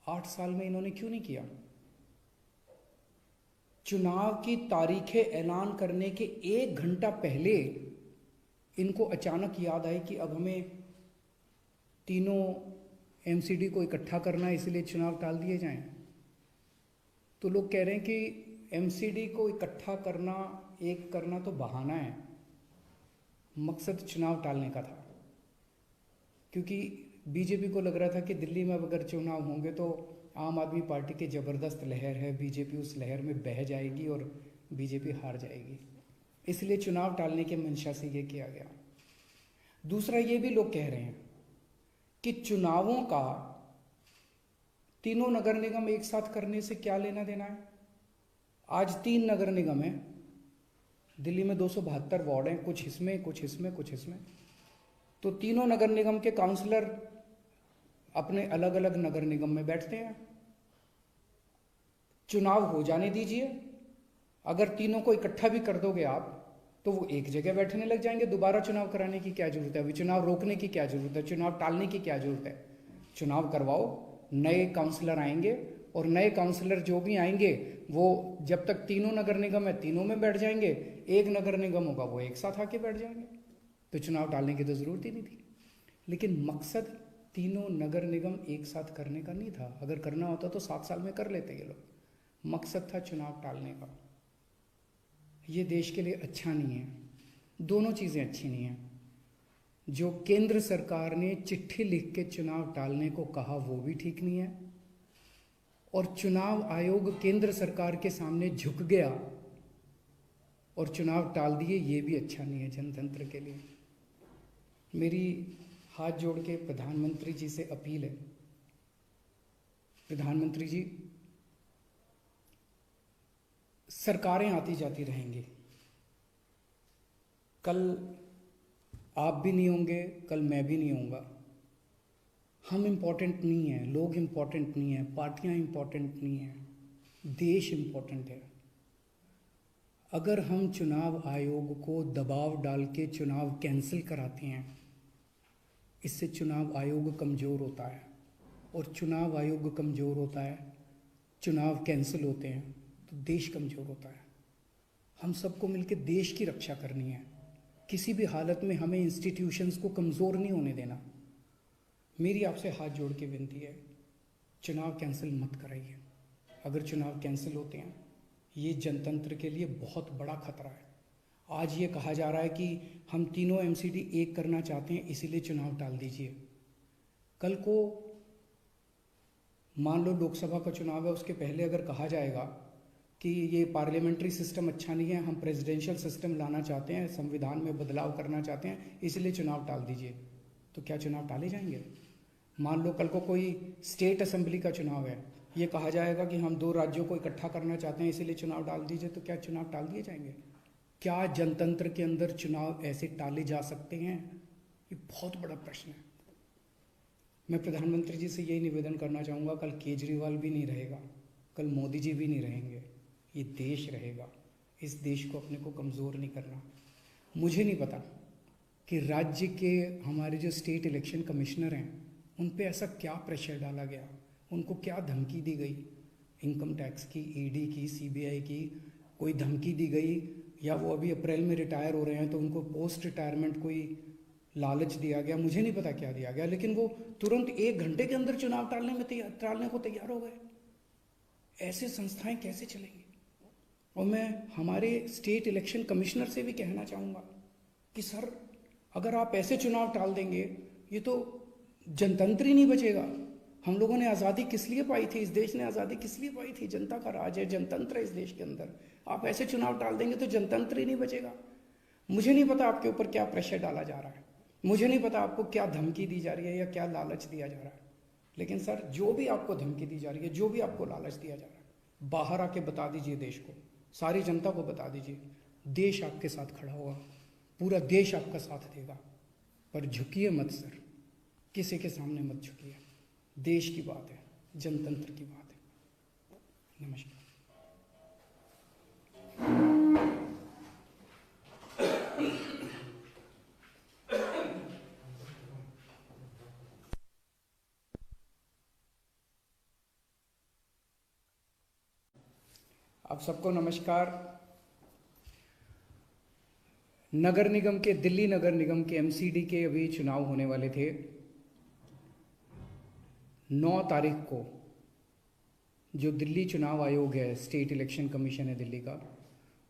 8 साल में इन्होंने क्यों नहीं किया? चुनाव की तारीखें ऐलान करने के 1 घंटा पहले इनको अचानक याद आई कि अब हमें तीनों एमसीडी को इकट्ठा करना है, इसलिए चुनाव टाल दिए जाएं। तो लोग कह रहे हैं कि एमसीडी को इकट्ठा करना, एक करना तो बहाना है, मकसद चुनाव टालने का था। क्योंकि बीजेपी को लग रहा था कि दिल्ली में अगर चुनाव होंगे तो आम आदमी पार्टी की ज़बरदस्त लहर है, बीजेपी उस लहर में बह जाएगी और बीजेपी हार जाएगी, इसलिए चुनाव टालने के मंशा से ये किया गया। दूसरा, ये भी लोग कह रहे हैं कि चुनावों का तीनों नगर निगम एक साथ करने से क्या लेना देना है। आज 3 नगर निगम हैं दिल्ली में, 272 वार्ड हैं, कुछ इसमें कुछ इसमें कुछ इसमें। तो तीनों नगर निगम के काउंसलर अपने अलग अलग नगर निगम में बैठते हैं। चुनाव हो जाने दीजिए, अगर तीनों को इकट्ठा भी कर दोगे आप तो वो एक जगह बैठने लग जाएंगे। दोबारा चुनाव कराने की क्या जरूरत है? अभी चुनाव रोकने की क्या जरूरत है? चुनाव टालने की क्या जरूरत है? चुनाव करवाओ, नए काउंसलर आएंगे और नए काउंसलर जो भी आएंगे वो जब तक तीनों नगर निगम है तीनों में बैठ जाएंगे, एक नगर निगम होगा वो एक साथ आके बैठ जाएंगे। तो चुनाव टालने की तो जरूरत ही नहीं थी। लेकिन मकसद तीनों नगर निगम एक साथ करने का नहीं था। अगर करना होता तो 7 साल में कर लेते ये लोग। मकसद था चुनाव टालने का। ये देश के लिए अच्छा नहीं है। दोनों चीज़ें अच्छी नहीं हैं। जो केंद्र सरकार ने चिट्ठी लिख के चुनाव टालने को कहा वो भी ठीक नहीं है, और चुनाव आयोग केंद्र सरकार के सामने झुक गया और चुनाव टाल दिए, ये भी अच्छा नहीं है जनतंत्र के लिए। मेरी हाथ जोड़ के प्रधानमंत्री जी से अपील है, प्रधानमंत्री जी, सरकारें आती जाती रहेंगी, कल आप भी नहीं होंगे, कल मैं भी नहीं होऊंगा। हम इम्पोर्टेंट नहीं हैं, लोग इम्पोर्टेंट नहीं हैं, पार्टियां इम्पोर्टेंट नहीं हैं, देश इम्पोर्टेंट है। अगर हम चुनाव आयोग को दबाव डाल के चुनाव कैंसिल कराते हैं, इससे चुनाव आयोग कमज़ोर होता है, और चुनाव आयोग कमज़ोर होता है, चुनाव कैंसिल होते हैं तो देश कमज़ोर होता है। हम सबको मिलकर देश की रक्षा करनी है। किसी भी हालत में हमें इंस्टीट्यूशंस को कमज़ोर नहीं होने देना। मेरी आपसे हाथ जोड़ के विनती है, चुनाव कैंसिल मत कराइए। अगर चुनाव कैंसिल होते हैं, ये जनतंत्र के लिए बहुत बड़ा खतरा है। आज ये कहा जा रहा है कि हम तीनों एमसीडी एक करना चाहते हैं, इसीलिए चुनाव टाल दीजिए। कल को मान लो लोकसभा का चुनाव है, उसके पहले अगर कहा जाएगा कि ये पार्लियामेंट्री सिस्टम अच्छा नहीं है, हम प्रेसिडेंशियल सिस्टम लाना चाहते हैं, संविधान में बदलाव करना चाहते हैं, इसलिए चुनाव टाल दीजिए, तो क्या चुनाव टाले जाएंगे? मान लो कल को कोई स्टेट असेंबली का चुनाव है, ये कहा जाएगा कि हम 2 राज्यों को इकट्ठा करना चाहते हैं, इसीलिए चुनाव टाल दीजिए, तो क्या चुनाव टाल दिए जाएंगे? क्या जनतंत्र के अंदर चुनाव ऐसे टाले जा सकते हैं? ये बहुत बड़ा प्रश्न है। मैं प्रधानमंत्री जी से यही निवेदन करना चाहूँगा, कल केजरीवाल भी नहीं रहेगा, कल मोदी जी भी नहीं रहेंगे, ये देश रहेगा। इस देश को अपने को कमज़ोर नहीं करना। मुझे नहीं पता कि राज्य के हमारे जो स्टेट इलेक्शन कमिश्नर हैं उन पे ऐसा क्या प्रेशर डाला गया, उनको क्या धमकी दी गई, इनकम टैक्स की, ईडी की, सीबीआई की, कोई धमकी दी गई, या वो अभी अप्रैल में रिटायर हो रहे हैं तो उनको पोस्ट रिटायरमेंट कोई लालच दिया गया, मुझे नहीं पता क्या दिया गया, लेकिन वो तुरंत 1 घंटे के अंदर चुनाव टालने को तैयार हो गए। ऐसे संस्थाएं कैसे चलेंगी? और मैं हमारे स्टेट इलेक्शन कमिश्नर से भी कहना चाहूँगा कि सर, अगर आप ऐसे चुनाव टाल देंगे, ये तो जनतंत्र ही नहीं बचेगा। हम लोगों ने आज़ादी किस लिए पाई थी? इस देश ने आज़ादी किस लिए पाई थी? जनता का राज है, जनतंत्र है इस देश के अंदर। आप ऐसे चुनाव टाल देंगे तो जनतंत्र ही नहीं बचेगा। मुझे नहीं पता आपके ऊपर क्या प्रेशर डाला जा रहा है, मुझे नहीं पता आपको क्या धमकी दी जा रही है या क्या लालच दिया जा रहा है, लेकिन सर, जो भी आपको धमकी दी जा रही है, जो भी आपको लालच दिया जा रहा है, बाहर आके बता दीजिए देश को, सारी जनता को बता दीजिए। देश आपके साथ खड़ा होगा, पूरा देश आपका साथ देगा। पर झुकिए मत सर, किसी के सामने मत झुकिए। देश की बात है, जनतंत्र की बात है। नमस्कार। आप सबको नमस्कार। नगर निगम के, दिल्ली नगर निगम के एमसीडी के अभी चुनाव होने वाले थे। 9 तारीख को जो दिल्ली चुनाव आयोग है, स्टेट इलेक्शन कमीशन है दिल्ली का,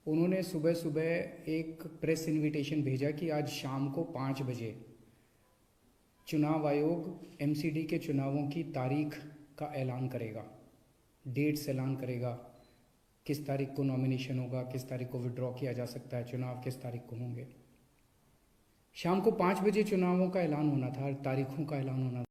उन्होंने सुबह सुबह एक प्रेस इनविटेशन भेजा कि आज शाम को 5 बजे चुनाव आयोग एमसीडी के चुनावों की तारीख का ऐलान करेगा, डेट्स ऐलान करेगा, किस तारीख को नॉमिनेशन होगा, किस तारीख को विड्रॉ किया जा सकता है, चुनाव किस तारीख को होंगे। शाम को 5 बजे चुनावों का ऐलान होना था, तारीखों का ऐलान होना